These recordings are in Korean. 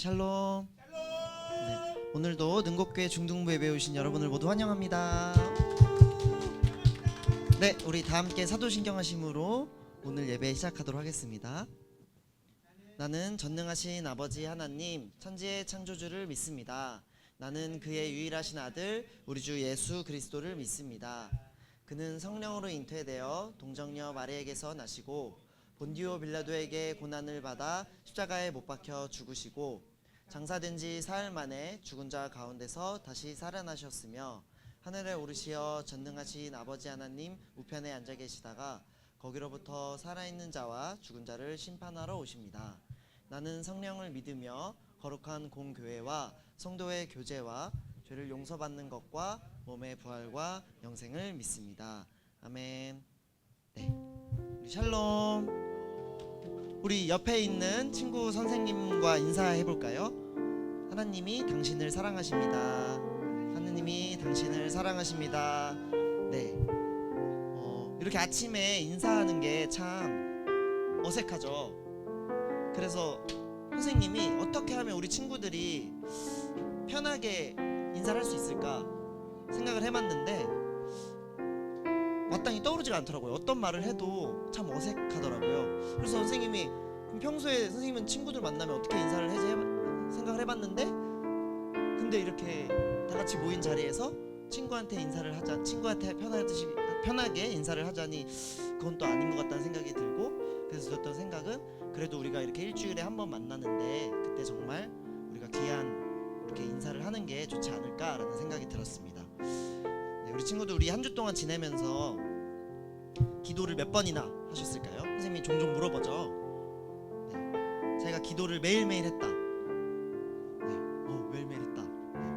샬롬. 네, 오늘도 능곡교회 중등부 예배 오신 여러분을 모두 환영합니다. 네, 우리 다 함께 사도신경하심으로 오늘 예배 시작하도록 하겠습니다. 나는 전능하신 아버지 하나님 천지의 창조주를 믿습니다. 나는 그의 유일하신 아들 우리 주 예수 그리스도를 믿습니다. 그는 성령으로 잉태되어 동정녀 마리에게서 나시고 본디오 빌라도에게 고난을 받아 십자가에 못 박혀 죽으시고 장사된 지 사흘 만에 죽은 자 가운데서 다시 살아나셨으며 하늘에 오르시어 전능하신 아버지 하나님 우편에 앉아 계시다가 거기로부터 살아있는 자와 죽은 자를 심판하러 오십니다. 나는 성령을 믿으며 거룩한 공교회와 성도의 교제와 죄를 용서받는 것과 몸의 부활과 영생을 믿습니다. 아멘. 네, 우리 샬롬. 우리 옆에 있는 친구 선생님과 인사해 볼까요? 하나님이 당신을 사랑하십니다. 하느님이 당신을 사랑하십니다. 네. 이렇게 아침에 인사하는 게 참 어색하죠. 그래서 선생님이 어떻게 하면 우리 친구들이 편하게 인사를 할 수 있을까 생각을 해봤는데 마땅히 떠오르지가 않더라고요. 어떤 말을 해도 참 어색하더라고요. 그래서 선생님이 그럼 평소에 선생님은 친구들 만나면 어떻게 인사를 해지 생각을 해봤는데 근데 이렇게 다 같이 모인 자리에서 친구한테 인사를 하자, 친구한테 편하게 인사를 하자니 그건 또 아닌 것 같다는 생각이 들고, 그래서 들었던 생각은 그래도 우리가 이렇게 일주일에 한 번 만나는데 그때 정말 우리가 귀한 이렇게 인사를 하는 게 좋지 않을까라는 생각이 들었습니다. 네, 우리 친구들 우리 한 주 동안 지내면서 기도를 몇 번이나 하셨을까요? 선생님이 종종 물어보죠. 네, 자기가 기도를 매일매일 했다. 네, 매일매일 했다.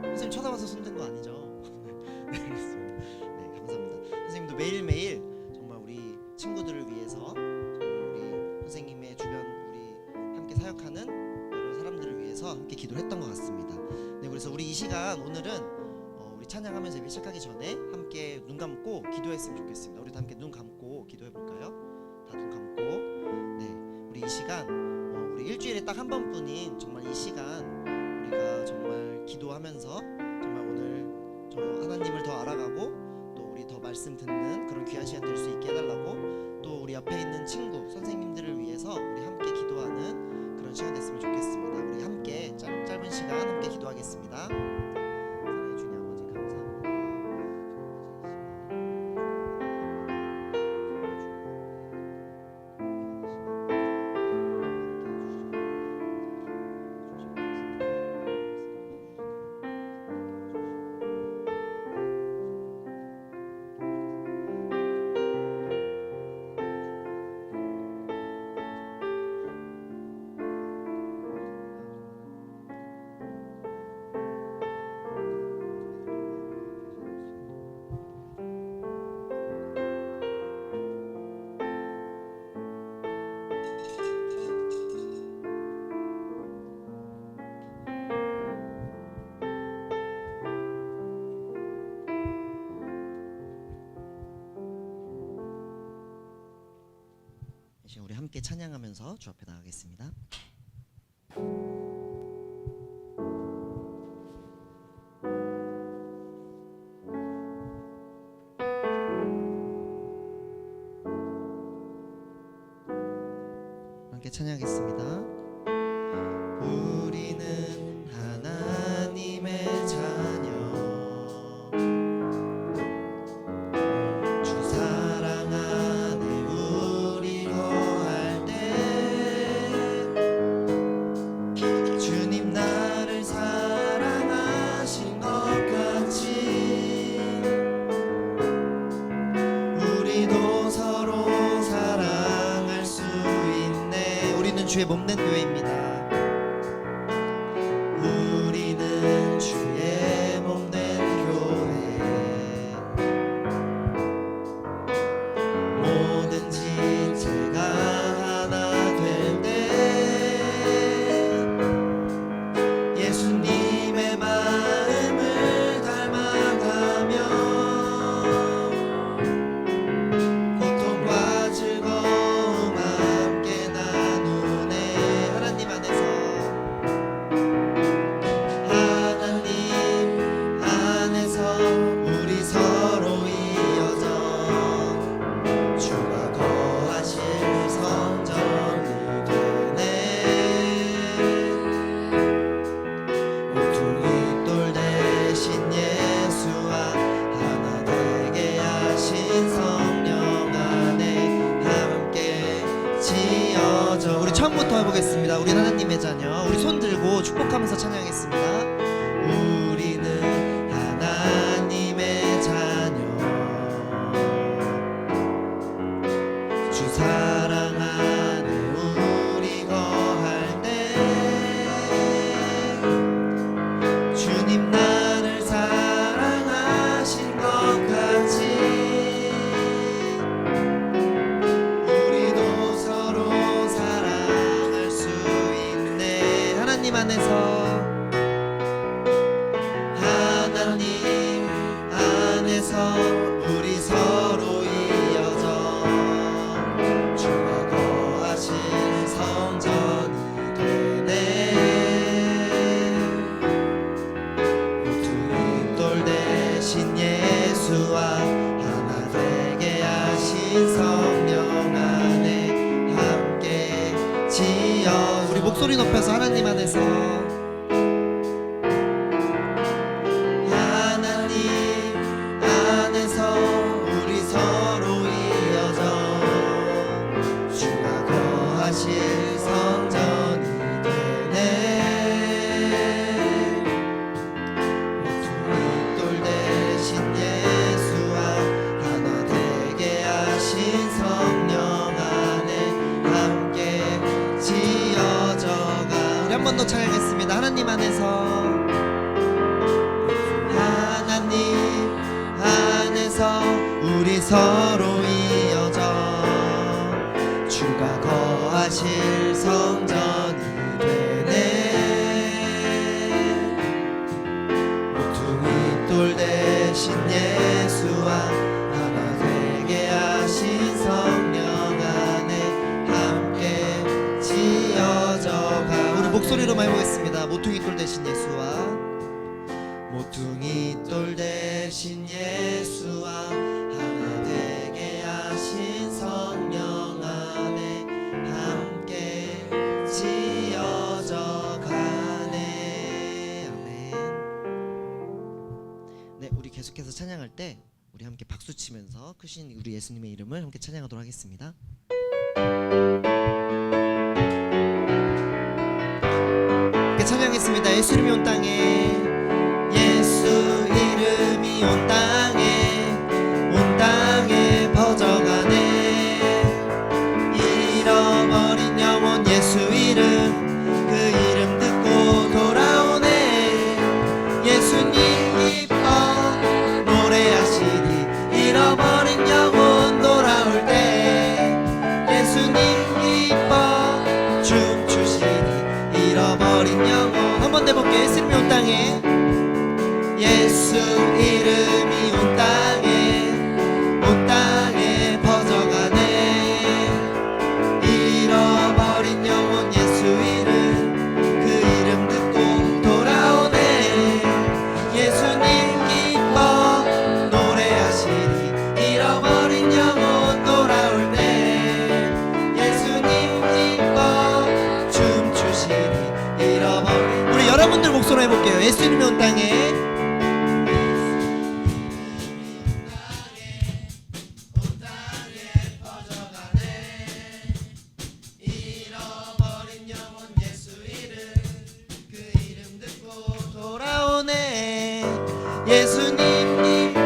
네, 선생님 쳐다봐서 손든 거 아니죠? 네, 알겠습니다. 네, 감사합니다. 선생님도 매일매일 정말 우리 친구들을 위해서, 정말 우리 선생님의 주변 우리 함께 사역하는 여러 사람들을 위해서 함께 기도를 했던 것 같습니다. 네, 그래서 우리 이 시간 오늘은 우리 찬양하면서 예배 시작하기 전에 함께 눈 감고 기도했으면 좋겠습니다. 우리 다 함께 눈 감고 기도해 볼까요? 다 눈 감고. 네, 우리 이 시간 우리 일주일에 딱 한 번뿐인 정말 이 시간 우리가 정말 기도하면서 정말 오늘 저 하나님을 더 알아가고 또 우리 더 말씀 듣는 그런 귀한 시간 될 수 있게 해달라고, 또 우리 옆에 있는 친구 선생님들을 위해서 우리 함께 기도하는 그런 시간 됐으면 좋겠습니다. 우리 함께 짧은 시간 함께 기도하겠습니다. 우리 함께 찬양하면서 주 앞에 나가겠습니다. 함께 찬양하겠습니다. 우리는 하나님의 자녀, 주 사랑 안에 우리 거할 때 주님 나를 사랑하신 것 같이 우리도 서로 사랑할 수 있네. 우리는 주의 몸된 교회입니다. 우리는 주의 몸된 교회, 뭐든지 제가 하나 될 때 예수님의 마음을 닮아가며 고통과 즐거움 함께 나누네. 하나님 목소리로 축복하면서 찬양했습니다. 우리는 하나님의 자녀, 주 사랑 안에 우리 거할 때 주님 나를 사랑하신 것 같이 우리도 서로 사랑할 수 있네. 하나님 안에서 우리 서로 이어져 주가 거하실 성전이 되네. 모퉁이 돌 대신 예수와 하나 되게 하신 성령 안에 함께 지어. 우리 목소리 높여서 하나님 안에서 성전이 되네. 모퉁이 돌 대신 예수와 하나 되게 하신 성령 안에 함께 지어져가. 우리 한 번 더 찬양했습니다. 하나님 안에서, 하나님 안에서 우리 서로 이어져 주가 거하실 성전이 되네. 모퉁이 돌 대신 예수와 하나 되게 하신 성령 안에 함께 지어져가. 우리 목소리로만 해보겠습니다. 모퉁이 돌 대신 예수와, 모퉁이 돌 대신 예수와 하나 되게 하신 성령 안에 함께 지어져 가네. 아멘. 네, 우리 계속해서 찬양할 때 우리 함께 박수 치면서 크신 우리 예수님의 이름을 함께 찬양하도록 하겠습니다. 함께 찬양했습니다. 예수 이름이 온 땅에, 예수 이름이 온 땅에 퍼져가네. 잃어버린 영혼 예수 이름, 그 이름 듣고 돌아오네. 예수님 기뻐 노래하시리. 잃어버린 영혼 돌아올 때 예수님 기뻐 춤추시리. 잃어버린 영혼 한 번 내볼게. 예수 이름이 온 땅에, 예수 이름이 온 땅에 퍼져가네. 잃어버린 영혼 예수 이름, 그 이름 듣고 돌아오네. 예수님 기뻐 노래하시리. 잃어버린 영혼 돌아올 때 예수님 기뻐 춤추시리. 잃어버린. 우리 여러분들 목소리로 해볼게요. 예수 이름이 온 땅에, 예수님 기뻐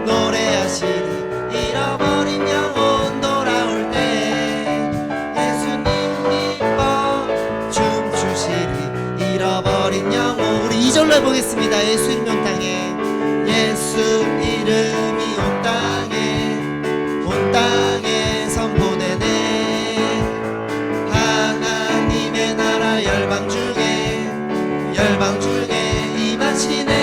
노래하시리. 잃어버린 영혼 돌아올 때 예수님 기뻐 춤추시리. 잃어버린 영혼. 우리 2절로 해보겠습니다. 예수 이름이 온 땅에, 예수 이름이 온 땅에 선포되네. 하나님의 나라 열방 중에 임하시네.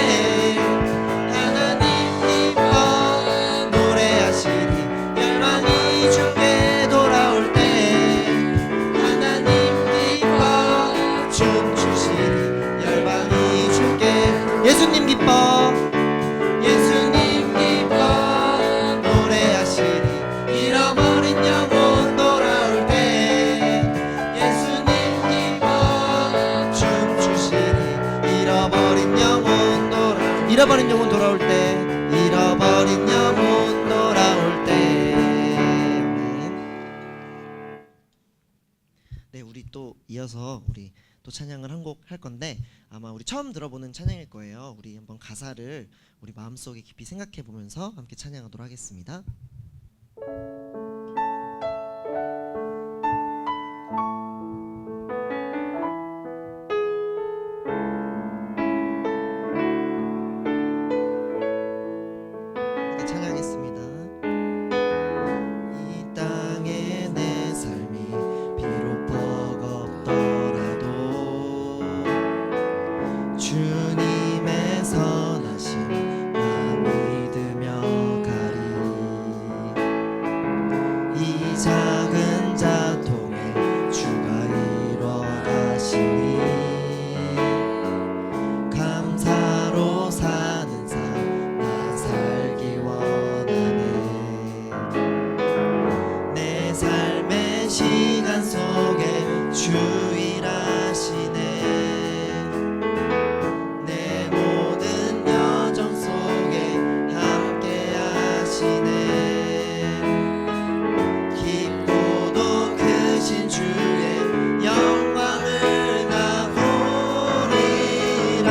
예수님 기뻐, 예수님 기뻐 노래하시리. 잃어버린 영혼 돌아올 때 예수님 기뻐 춤추시리. 잃어버린 영혼 돌아올 때, 잃어버린 영혼 돌아올 때. 네, 우리 또 이어서 이어서 우리 또 찬양을 한 곡 할 건데 아마 우리 처음 들어보는 찬양일 거예요. 우리 한번 가사를 우리 마음속에 깊이 생각해 보면서 함께 찬양하도록 하겠습니다. 함께 찬양하겠습니다. 이 땅에 내 삶이 비록 버겁더라도 주님의 선하심 나 믿으며 가리. 이 작은 자통에 주가 이뤄 가시니 감사로 사는 삶 나 살기 원하네. 내 삶의 시간 속에 주 일하시네. 내 모든 여정 속에 함께 하시네. 깊고도 크신 주의 영광을 나 보리라.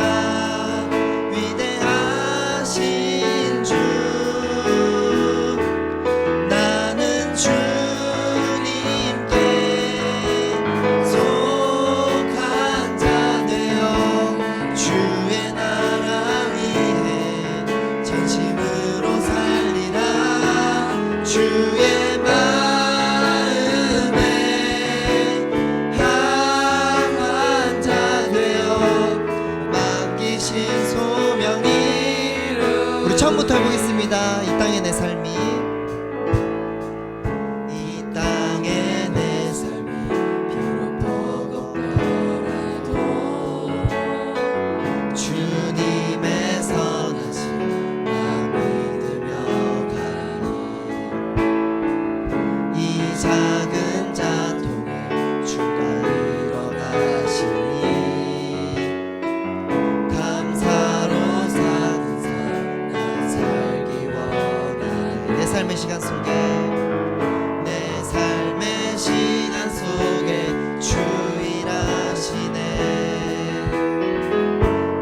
위대하신 주 나는 주님께 속한 자 되어 주의 나라 위해 전심으로 살리라. 주의 마음에 합한 자 되어 맡기신 소명이 우리 처음부터 해보겠습니다. 이 땅의 내 삶이 이 땅의 내 삶이 비록 버겁더라도 주님의 선하심 나 믿으며 가리. 이 작은 자통에 주가 이뤄 가시니 감사로 사는 삶 나 살기 원하네. 내 삶의 시간 속에 내 삶의 시간 속에 주 일하시네.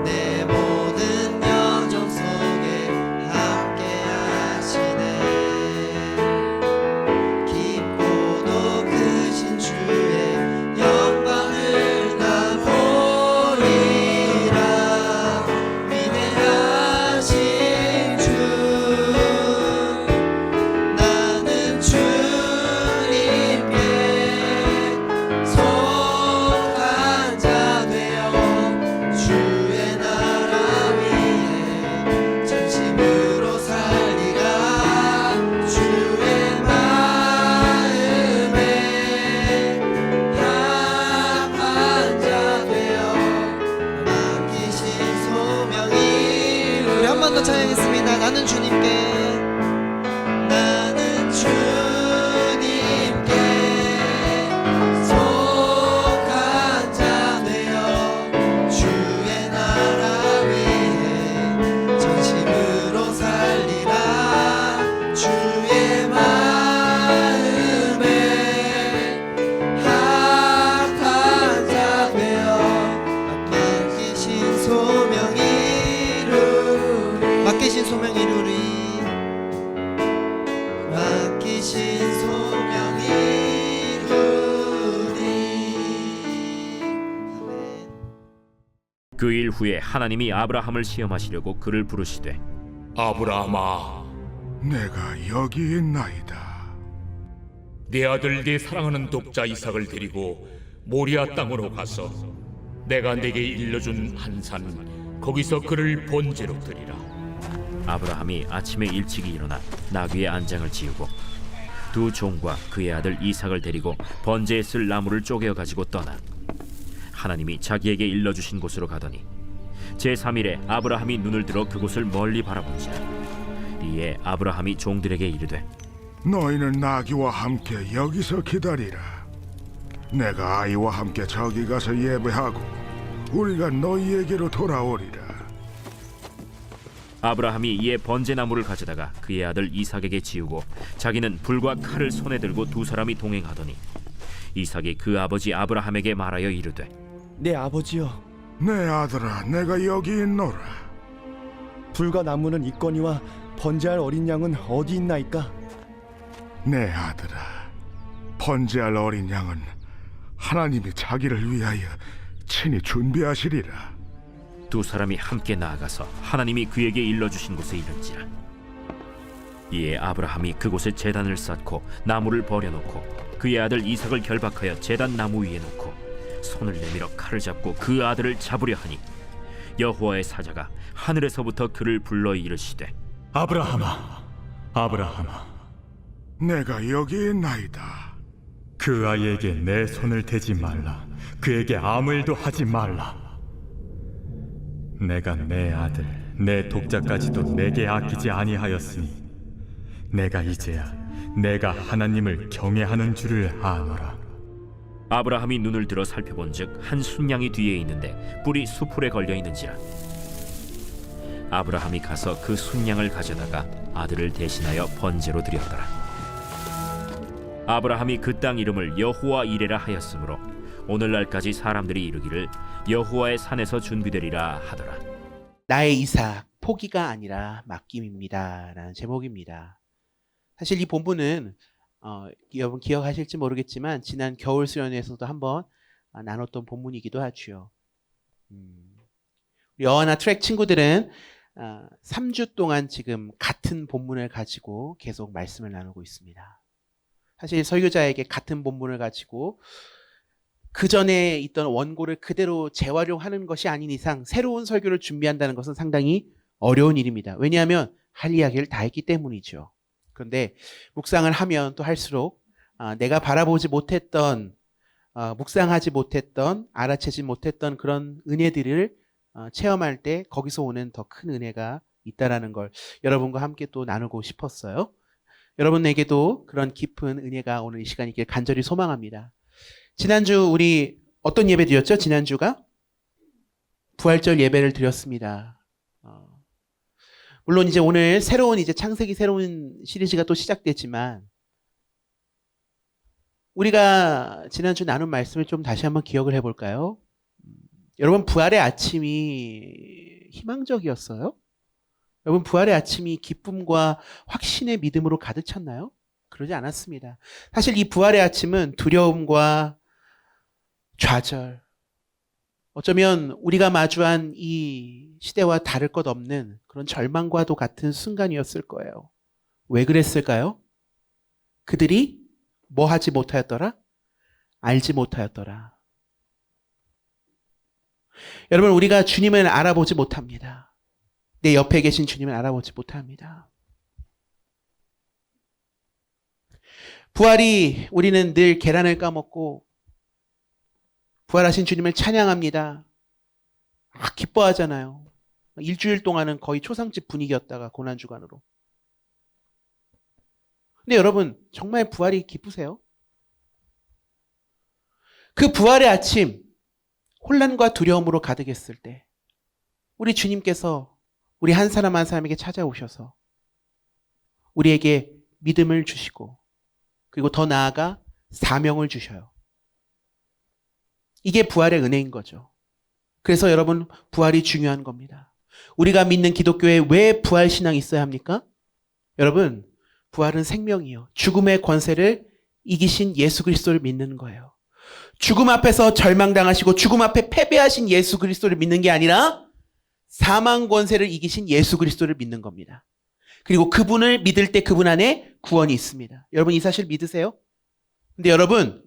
내 모든 여정 속에 함께 하시네. 깊고도 크신 주의 영광을 나 보리라. 위대하신 주 나는 주님께 속한 자 되어 주의 나라 위해 전심으로 살리라. 주의 마음에 합한 자 되어 맡기신 소명이 우리 한 번 더 찬양했습니다. 나는 주님께 속한 자 되어 주의 나라 위해 전심으로 살리라. 주의 마음에 합한 자 되어 맡기신 소명 이루리. 맡기신 소명 이루리. 맡기신 소명 이루리. 아멘. 그 일 후에 하나님이 아브라함을 시험하시려고 그를 부르시되 아브라함아, 내가 여기 있나이다. 내 아들 네 사랑하는 독자 이삭을 데리고 모리아 땅으로 가서 내가 네게 일러준 한 산 거기서 그를 번제로 드리라. 아브라함이 아침에 일찍이 일어나 나귀의 안장을 지우고 두 종과 그의 아들 이삭을 데리고 번제에 쓸 나무를 쪼개어 가지고 떠나 하나님이 자기에게 일러주신 곳으로 가더니 제3일에 아브라함이 눈을 들어 그곳을 멀리 바라본지라. 이에 아브라함이 종들에게 이르되 너희는 나귀와 함께 여기서 기다리라. 내가 아이와 함께 저기 가서 예배하고 우리가 너희에게로 돌아오리라. 아브라함이 이에 번제나무를 가져다가 그의 아들 이삭에게 지우고 자기는 불과 칼을 손에 들고 두 사람이 동행하더니 이삭이 그 아버지 아브라함에게 말하여 이르되 내 아버지여, 내 아들아, 내가 여기 있노라. 불과 나무는 있거니와 번제할 어린 양은 어디 있나이까? 내 아들아, 번제할 어린 양은 하나님이 자기를 위하여 친히 준비하시리라. 두 사람이 함께 나아가서 하나님이 그에게 일러주신 곳에 이른지라. 이에 아브라함이 그곳에 제단을 쌓고 나무를 버려놓고 그의 아들 이삭을 결박하여 제단 나무 위에 놓고 손을 내밀어 칼을 잡고 그 아들을 잡으려 하니 여호와의 사자가 하늘에서부터 그를 불러 이르시되 아브라함아, 아브라함아, 내가 여기 있나이다. 그 아이에게 내 손을 대지 말라. 그에게 아무 일도 하지 말라. 내가 내 아들, 내 독자까지도 내게 아끼지 아니하였으니 내가 이제야 내가 하나님을 경외하는 줄을 아노라. 아브라함이 눈을 들어 살펴본즉 한 순양이 뒤에 있는데 뿔이 수풀에 걸려 있는지라. 아브라함이 가서 그 순양을 가져다가 아들을 대신하여 번제로 드렸더라. 아브라함이 그 땅 이름을 여호와 이레라 하였으므로 오늘날까지 사람들이 이르기를 여호와의 산에서 준비되리라 하더라. 나의 이삭, 포기가 아니라 맡김입니다 라는 제목입니다. 사실 이 본문은 여러분 기억하실지 모르겠지만 지난 겨울 수련회에서도 한번 나눴던 본문이기도 하죠. 우리 어하나 트랙 친구들은 3주 동안 지금 같은 본문을 가지고 계속 말씀을 나누고 있습니다. 사실 설교자에게 같은 본문을 가지고 그 전에 있던 원고를 그대로 재활용하는 것이 아닌 이상 새로운 설교를 준비한다는 것은 상당히 어려운 일입니다. 왜냐하면 할 이야기를 다 했기 때문이죠. 그런데 묵상을 하면 또 할수록 내가 바라보지 못했던, 묵상하지 못했던, 알아채지 못했던 그런 은혜들을 체험할 때 거기서 오는 더 큰 은혜가 있다라는 걸 여러분과 함께 또 나누고 싶었어요. 여러분에게도 그런 깊은 은혜가 오늘 이 시간 있길 간절히 소망합니다. 지난주 우리 어떤 예배 드렸죠? 지난주가 부활절 예배를 드렸습니다. 물론 이제 오늘 이제 창세기 새로운 시리즈가 또 시작됐지만 우리가 지난주 나눈 말씀을 좀 다시 한번 기억을 해볼까요? 여러분, 부활의 아침이 희망적이었어요? 여러분, 부활의 아침이 기쁨과 확신의 믿음으로 가득 찼나요? 그러지 않았습니다. 사실 이 부활의 아침은 두려움과 좌절, 어쩌면 우리가 마주한 이 시대와 다를 것 없는 그런 절망과도 같은 순간이었을 거예요. 왜 그랬을까요? 그들이 뭐 하지 못하였더라? 알지 못하였더라. 여러분, 우리가 주님을 알아보지 못합니다. 내 옆에 계신 주님을 알아보지 못합니다. 부활이 우리는 늘 계란을 까먹고 부활하신 주님을 찬양합니다. 기뻐하잖아요. 일주일 동안은 거의 초상집 분위기였다가 고난주간으로. 근데 여러분, 정말 부활이 기쁘세요? 그 부활의 아침, 혼란과 두려움으로 가득했을 때 우리 주님께서 우리 한 사람 한 사람에게 찾아오셔서 우리에게 믿음을 주시고 그리고 더 나아가 사명을 주셔요. 이게 부활의 은혜인 거죠. 그래서 여러분, 부활이 중요한 겁니다. 우리가 믿는 기독교에 왜 부활 신앙이 있어야 합니까? 여러분, 부활은 생명이요. 죽음의 권세를 이기신 예수 그리스도를 믿는 거예요. 죽음 앞에서 절망당하시고 죽음 앞에 패배하신 예수 그리스도를 믿는 게 아니라 사망 권세를 이기신 예수 그리스도를 믿는 겁니다. 그리고 그분을 믿을 때 그분 안에 구원이 있습니다. 여러분, 이 사실 믿으세요? 근데 여러분,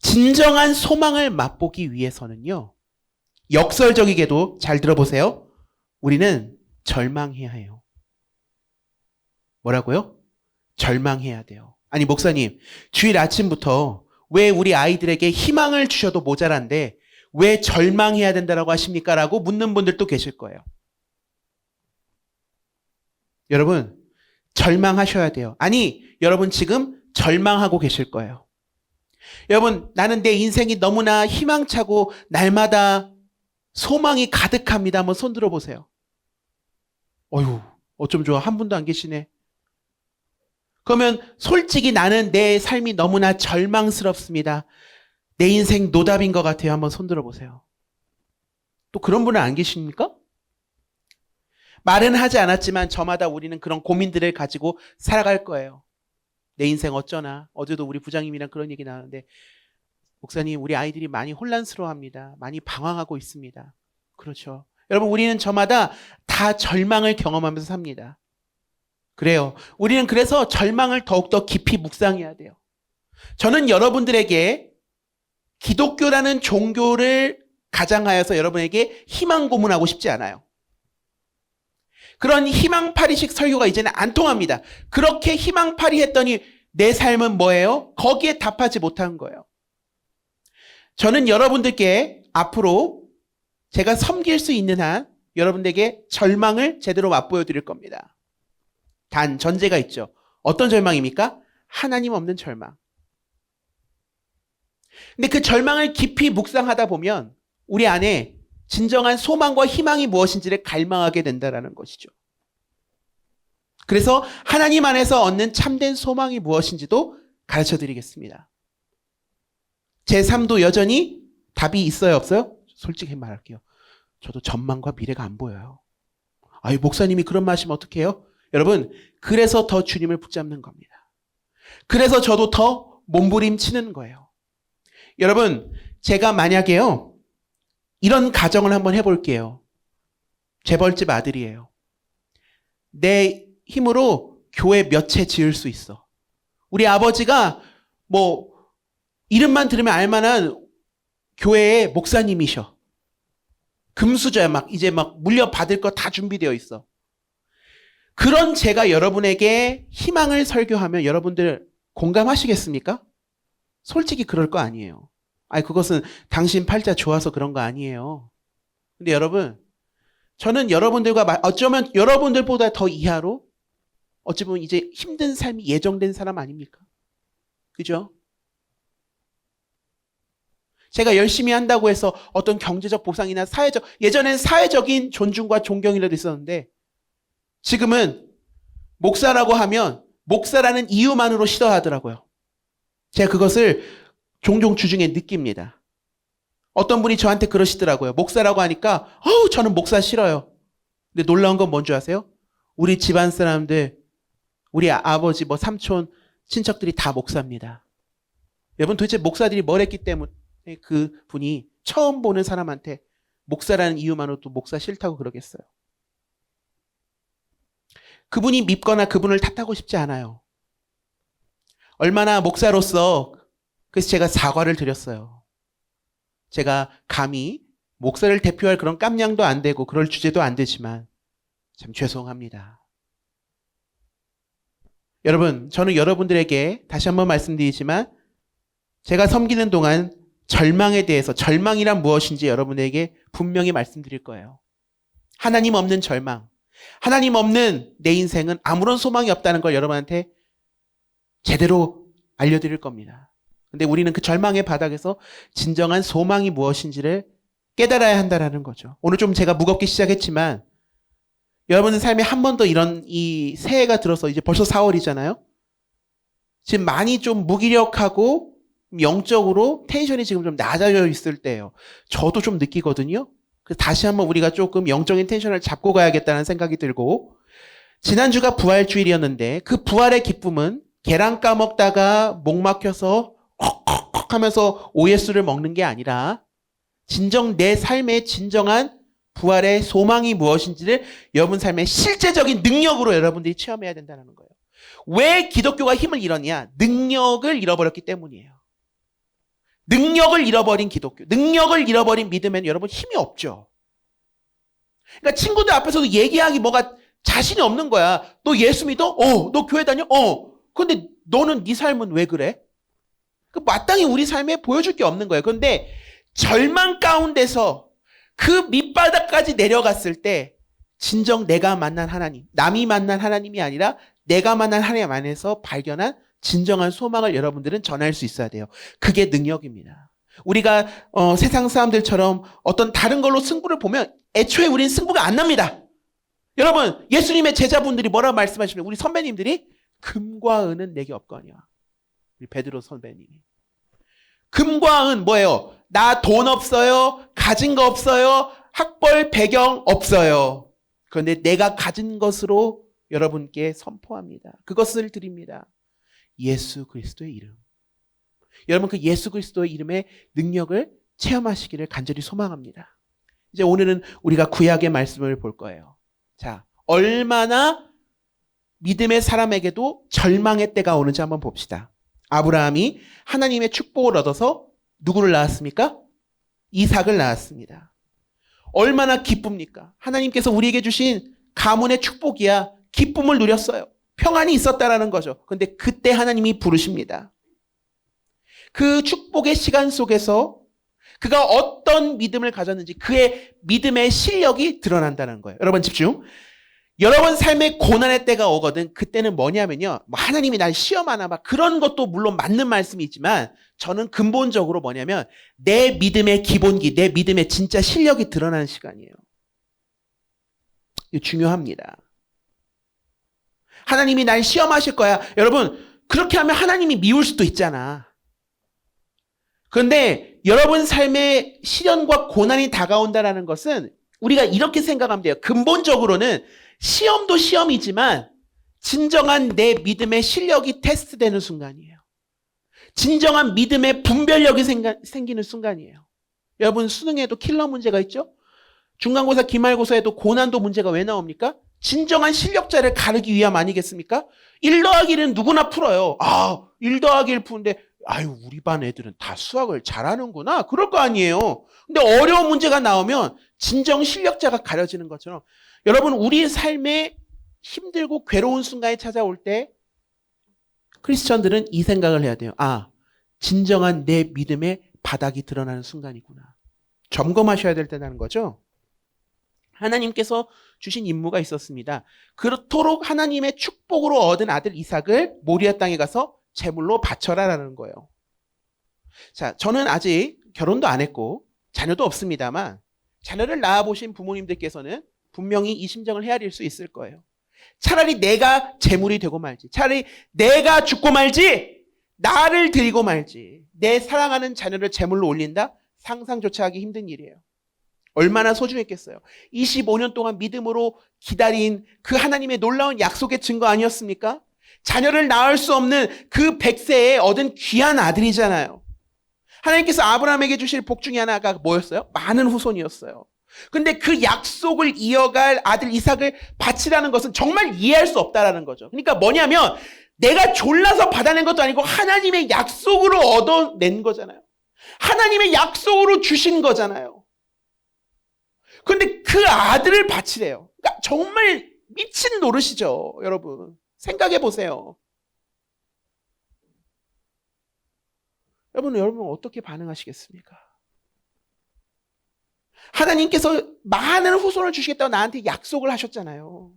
진정한 소망을 맛보기 위해서는요, 역설적이게도 잘 들어보세요. 우리는 절망해야 해요. 뭐라고요? 절망해야 돼요. 아니, 목사님, 주일 아침부터 왜 우리 아이들에게 희망을 주셔도 모자란데 왜 절망해야 된다고 하십니까? 라고 묻는 분들도 계실 거예요. 여러분, 절망하셔야 돼요. 아니, 여러분 지금 절망하고 계실 거예요. 여러분, 나는 내 인생이 너무나 희망차고 날마다 소망이 가득합니다. 한번 손 들어보세요. 어휴, 어쩜 좋아. 한 분도 안 계시네. 그러면 솔직히 나는 내 삶이 너무나 절망스럽습니다. 내 인생 노답인 것 같아요. 한번 손들어 보세요. 또 그런 분은 안 계십니까? 말은 하지 않았지만 저마다 우리는 그런 고민들을 가지고 살아갈 거예요. 내 인생 어쩌나. 어제도 우리 부장님이랑 그런 얘기 나왔는데 목사님 우리 아이들이 많이 혼란스러워합니다. 많이 방황하고 있습니다. 그렇죠. 여러분 우리는 저마다 다 절망을 경험하면서 삽니다. 그래요. 우리는 그래서 절망을 더욱더 깊이 묵상해야 돼요. 저는 여러분들에게 기독교라는 종교를 가장하여서 여러분에게 희망 고문하고 싶지 않아요. 그런 희망파리식 설교가 이제는 안 통합니다. 그렇게 희망파리 했더니 내 삶은 뭐예요? 거기에 답하지 못한 거예요. 저는 여러분들께 앞으로 제가 섬길 수 있는 한 여러분들에게 절망을 제대로 맛보여 드릴 겁니다. 단 전제가 있죠. 어떤 절망입니까? 하나님 없는 절망. 근데 그 절망을 깊이 묵상하다 보면 우리 안에 진정한 소망과 희망이 무엇인지를 갈망하게 된다는 것이죠. 그래서 하나님 안에서 얻는 참된 소망이 무엇인지도 가르쳐 드리겠습니다. 제 삶도 여전히 답이 있어요, 없어요? 솔직히 말할게요. 저도 전망과 미래가 안 보여요. 아유, 목사님이 그런 말씀하시면 어떡해요? 여러분, 그래서 더 주님을 붙잡는 겁니다. 그래서 저도 더 몸부림치는 거예요. 여러분, 제가 만약에요, 이런 가정을 한번 해볼게요. 재벌집 아들이에요. 내 힘으로 교회 몇 채 지을 수 있어. 우리 아버지가 뭐 이름만 들으면 알만한 교회의 목사님이셔. 금수저야. 막 이제 막 물려받을 거 다 준비되어 있어. 그런 제가 여러분에게 희망을 설교하면 여러분들 공감하시겠습니까? 솔직히 그럴 거 아니에요. 아니 그것은 당신 팔자 좋아서 그런 거 아니에요. 근데 여러분, 저는 여러분들과 어쩌면 여러분들보다 더 이하로 어찌 보면 이제 힘든 삶이 예정된 사람 아닙니까? 그죠? 제가 열심히 한다고 해서 어떤 경제적 보상이나 예전엔 사회적인 존중과 존경이라도 있었는데 지금은 목사라고 하면 목사라는 이유만으로 싫어하더라고요. 제가 그것을 종종 주중에 느낍니다. 어떤 분이 저한테 그러시더라고요. 목사라고 하니까 저는 목사 싫어요. 근데 놀라운 건 뭔지 아세요? 우리 집안 사람들, 우리 아버지, 삼촌, 친척들이 다 목사입니다. 여러분 도대체 목사들이 뭘 했기 때문에 그 분이 처음 보는 사람한테 목사라는 이유만으로도 목사 싫다고 그러겠어요. 그분이 밉거나 그분을 탓하고 싶지 않아요. 얼마나 목사로서 그래서 제가 사과를 드렸어요. 제가 감히 목사를 대표할 그런 깜냥도 안 되고 그럴 주제도 안 되지만 참 죄송합니다. 여러분, 저는 여러분들에게 다시 한번 말씀드리지만 제가 섬기는 동안 절망에 대해서 절망이란 무엇인지 여러분에게 분명히 말씀드릴 거예요. 하나님 없는 절망, 하나님 없는 내 인생은 아무런 소망이 없다는 걸 여러분한테 제대로 알려드릴 겁니다. 근데 우리는 그 절망의 바닥에서 진정한 소망이 무엇인지를 깨달아야 한다는 거죠. 오늘 좀 제가 무겁게 시작했지만 여러분의 삶에 한 번 더 이런 이 새해가 들어서 이제 벌써 4월이잖아요. 지금 많이 좀 무기력하고 영적으로 텐션이 지금 좀 낮아져 있을 때예요. 저도 좀 느끼거든요. 그래서 다시 한번 우리가 조금 영적인 텐션을 잡고 가야겠다는 생각이 들고 지난주가 부활주일이었는데 그 부활의 기쁨은 계란 까먹다가 목 막혀서 헉헉헉 하면서 OS를 먹는 게 아니라 진정 내 삶의 진정한 부활의 소망이 무엇인지를 여러분 삶의 실제적인 능력으로 여러분들이 체험해야 된다는 거예요. 왜 기독교가 힘을 잃었냐? 능력을 잃어버렸기 때문이에요. 능력을 잃어버린 기독교, 능력을 잃어버린 믿음에는 여러분 힘이 없죠. 그러니까 친구들 앞에서도 얘기하기 뭐가 자신이 없는 거야. 너 예수 믿어? 너 교회 다녀? 근데 너는 네 삶은 왜 그래? 마땅히 우리 삶에 보여줄 게 없는 거예요. 그런데 절망 가운데서 그 밑바닥까지 내려갔을 때 진정 내가 만난 하나님, 남이 만난 하나님이 아니라 내가 만난 하나님 안에서 발견한 진정한 소망을 여러분들은 전할 수 있어야 돼요. 그게 능력입니다. 우리가 세상 사람들처럼 어떤 다른 걸로 승부를 보면 애초에 우리는 승부가 안 납니다. 여러분, 예수님의 제자분들이 뭐라고 말씀하시면 우리 선배님들이 금과 은은 내게 없거니와. 우리 베드로 선배님이. 금과 은 뭐예요? 나 돈 없어요. 가진 거 없어요. 학벌 배경 없어요. 그런데 내가 가진 것으로 여러분께 선포합니다. 그것을 드립니다. 예수 그리스도의 이름. 여러분 그 예수 그리스도의 이름의 능력을 체험하시기를 간절히 소망합니다. 이제 오늘은 우리가 구약의 말씀을 볼 거예요. 자, 얼마나 믿음의 사람에게도 절망의 때가 오는지 한번 봅시다. 아브라함이 하나님의 축복을 얻어서 누구를 낳았습니까? 이삭을 낳았습니다. 얼마나 기쁩니까? 하나님께서 우리에게 주신 가문의 축복이야. 기쁨을 누렸어요. 평안이 있었다라는 거죠. 그런데 그때 하나님이 부르십니다. 그 축복의 시간 속에서 그가 어떤 믿음을 가졌는지 그의 믿음의 실력이 드러난다는 거예요. 여러분 집중. 여러분 삶의 고난의 때가 오거든. 그때는 뭐냐면요. 뭐 하나님이 날 시험하나 막 그런 것도 물론 맞는 말씀이 있지만 저는 근본적으로 뭐냐면 내 믿음의 기본기, 내 믿음의 진짜 실력이 드러나는 시간이에요. 이거 중요합니다. 하나님이 날 시험하실 거야. 여러분 그렇게 하면 하나님이 미울 수도 있잖아. 그런데 여러분 삶의 시련과 고난이 다가온다는 것은 우리가 이렇게 생각하면 돼요. 근본적으로는 시험도 시험이지만 진정한 내 믿음의 실력이 테스트되는 순간이에요. 진정한 믿음의 분별력이 생기는 순간이에요. 여러분 수능에도 킬러 문제가 있죠? 중간고사, 기말고사에도 고난도 문제가 왜 나옵니까? 진정한 실력자를 가르기 위함 아니겠습니까? 1 더하기 1은 누구나 풀어요. 1 더하기 1 푸는데 아유 우리 반 애들은 다 수학을 잘하는구나. 그럴 거 아니에요. 근데 어려운 문제가 나오면 진정 실력자가 가려지는 것처럼 여러분 우리 삶에 힘들고 괴로운 순간이 찾아올 때 크리스천들은 이 생각을 해야 돼요. 진정한 내 믿음의 바닥이 드러나는 순간이구나. 점검하셔야 될 때라는 거죠. 하나님께서 주신 임무가 있었습니다. 그렇도록 하나님의 축복으로 얻은 아들 이삭을 모리아 땅에 가서 제물로 바쳐라라는 거예요. 자, 저는 아직 결혼도 안 했고 자녀도 없습니다만 자녀를 낳아보신 부모님들께서는 분명히 이 심정을 헤아릴 수 있을 거예요. 차라리 내가 제물이 되고 말지, 차라리 내가 죽고 말지, 나를 드리고 말지, 내 사랑하는 자녀를 제물로 올린다? 상상조차 하기 힘든 일이에요. 얼마나 소중했겠어요. 25년 동안 믿음으로 기다린 그 하나님의 놀라운 약속의 증거 아니었습니까? 자녀를 낳을 수 없는 그 100세에 얻은 귀한 아들이잖아요. 하나님께서 아브라함에게 주실 복 중에 하나가 뭐였어요? 많은 후손이었어요. 근데 그 약속을 이어갈 아들 이삭을 바치라는 것은 정말 이해할 수 없다라는 거죠. 그러니까 뭐냐면 내가 졸라서 받아낸 것도 아니고 하나님의 약속으로 얻어낸 거잖아요. 하나님의 약속으로 주신 거잖아요. 그런데 그 아들을 바치래요. 그러니까 정말 미친 노릇이죠, 여러분. 생각해 보세요. 여러분 어떻게 반응하시겠습니까? 하나님께서 많은 후손을 주시겠다고 나한테 약속을 하셨잖아요.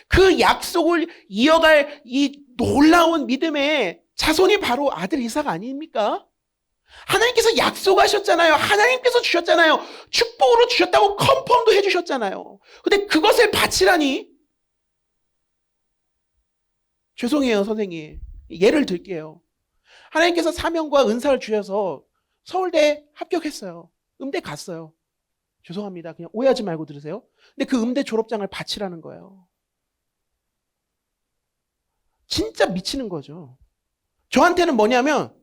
그 약속을 이어갈 이 놀라운 믿음의 자손이 바로 아들 이삭 아닙니까? 하나님께서 약속하셨잖아요. 하나님께서 주셨잖아요. 축복으로 주셨다고 컨펌도 해주셨잖아요. 근데 그것을 바치라니? 죄송해요, 선생님. 예를 들게요. 하나님께서 사명과 은사를 주셔서 서울대 합격했어요. 음대 갔어요. 죄송합니다. 그냥 오해하지 말고 들으세요. 근데 그 음대 졸업장을 바치라는 거예요. 진짜 미치는 거죠. 저한테는 뭐냐면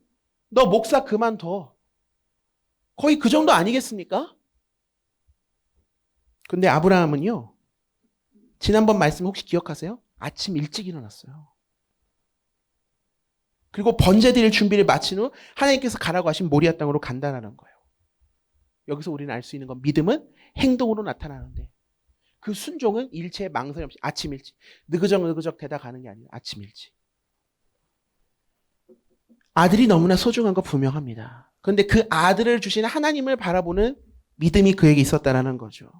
너 목사 그만둬. 거의 그 정도 아니겠습니까? 근데 아브라함은요. 지난번 말씀 혹시 기억하세요? 아침 일찍 일어났어요. 그리고 번제 드릴 준비를 마친 후 하나님께서 가라고 하신 모리아 땅으로 간다는 거예요. 여기서 우리는 알 수 있는 건 믿음은 행동으로 나타나는데 그 순종은 일체 망설임 없이 아침 일찍 느그적 대다 가는 게 아니라 아침 일찍. 아들이 너무나 소중한 거 분명합니다. 그런데 그 아들을 주신 하나님을 바라보는 믿음이 그에게 있었다는 거죠.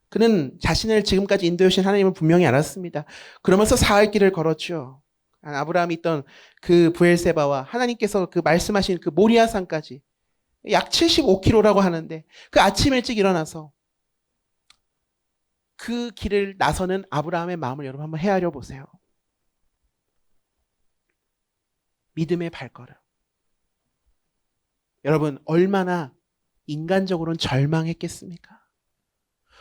그는 자신을 지금까지 인도해 오신 하나님을 분명히 알았습니다. 그러면서 사흘 길을 걸었죠. 아브라함이 있던 그 브엘세바와 하나님께서 그 말씀하신 그 모리아 산까지 약 75km라고 하는데 그 아침 일찍 일어나서 그 길을 나서는 아브라함의 마음을 여러분 한번 헤아려 보세요. 믿음의 발걸음. 여러분, 얼마나 인간적으로는 절망했겠습니까?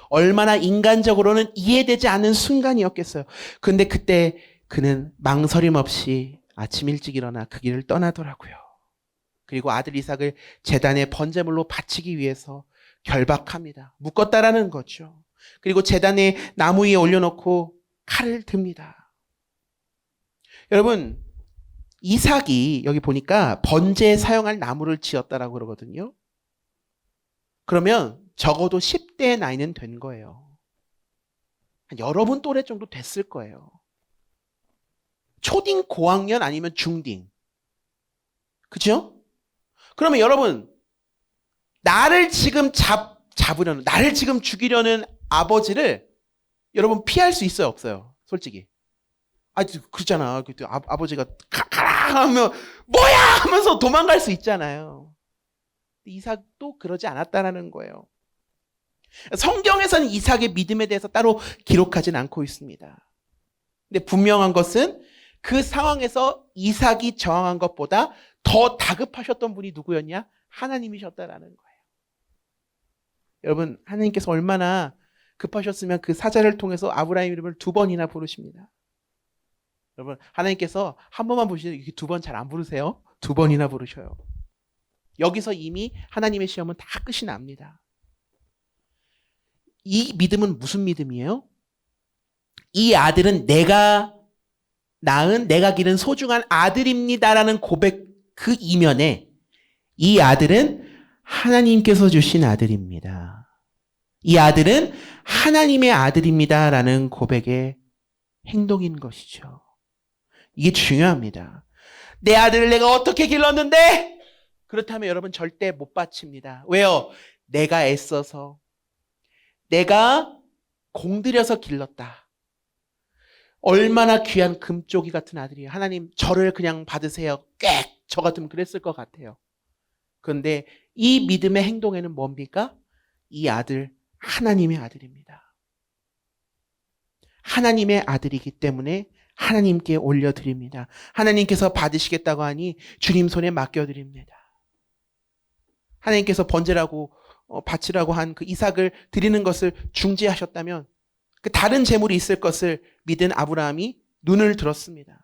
얼마나 인간적으로는 이해되지 않는 순간이었겠어요. 근데 그때 그는 망설임 없이 아침 일찍 일어나 그 길을 떠나더라고요. 그리고 아들 이삭을 제단에 번제물로 바치기 위해서 결박합니다. 묶었다라는 거죠. 그리고 제단에 나무 위에 올려놓고 칼을 듭니다. 여러분, 이삭이 여기 보니까 번제에 사용할 나무를 지었다라고 그러거든요. 그러면 적어도 10대의 나이는 된 거예요. 여러분 또래 정도 됐을 거예요. 초딩 고학년 아니면 중딩. 그죠? 그러면 여러분, 나를 지금 잡으려는, 나를 지금 죽이려는 아버지를 여러분 피할 수 있어요, 없어요? 솔직히. 그렇잖아. 그때 아버지가 가라 하면 뭐야 하면서 도망갈 수 있잖아요. 이삭도 그러지 않았다라는 거예요. 성경에서는 이삭의 믿음에 대해서 따로 기록하진 않고 있습니다. 근데 분명한 것은 그 상황에서 이삭이 저항한 것보다 더 다급하셨던 분이 누구였냐? 하나님이셨다라는 거예요. 여러분, 하나님께서 얼마나 급하셨으면 그 사자를 통해서 아브라함 이름을 2번이나 부르십니다. 여러분, 하나님께서 한 번만 부르시면 이렇게 2번 잘 안 부르세요. 2번이나 부르셔요. 여기서 이미 하나님의 시험은 다 끝이 납니다. 이 믿음은 무슨 믿음이에요? 이 아들은 내가 낳은, 내가 기른 소중한 아들입니다라는 고백 그 이면에 이 아들은 하나님께서 주신 아들입니다. 이 아들은 하나님의 아들입니다라는 고백의 행동인 것이죠. 이게 중요합니다. 내 아들을 내가 어떻게 길렀는데? 그렇다면 여러분 절대 못 바칩니다. 왜요? 내가 애써서, 내가 공들여서 길렀다. 얼마나 귀한 금쪽이 같은 아들이에요. 하나님 저를 그냥 받으세요. 꽥! 저 같으면 그랬을 것 같아요. 그런데 이 믿음의 행동에는 뭡니까? 이 아들 하나님의 아들입니다. 하나님의 아들이기 때문에 하나님께 올려드립니다. 하나님께서 받으시겠다고 하니 주님 손에 맡겨드립니다. 하나님께서 번제라고 바치라고 한 그 이삭을 드리는 것을 중지하셨다면 그 다른 재물이 있을 것을 믿은 아브라함이 눈을 들었습니다.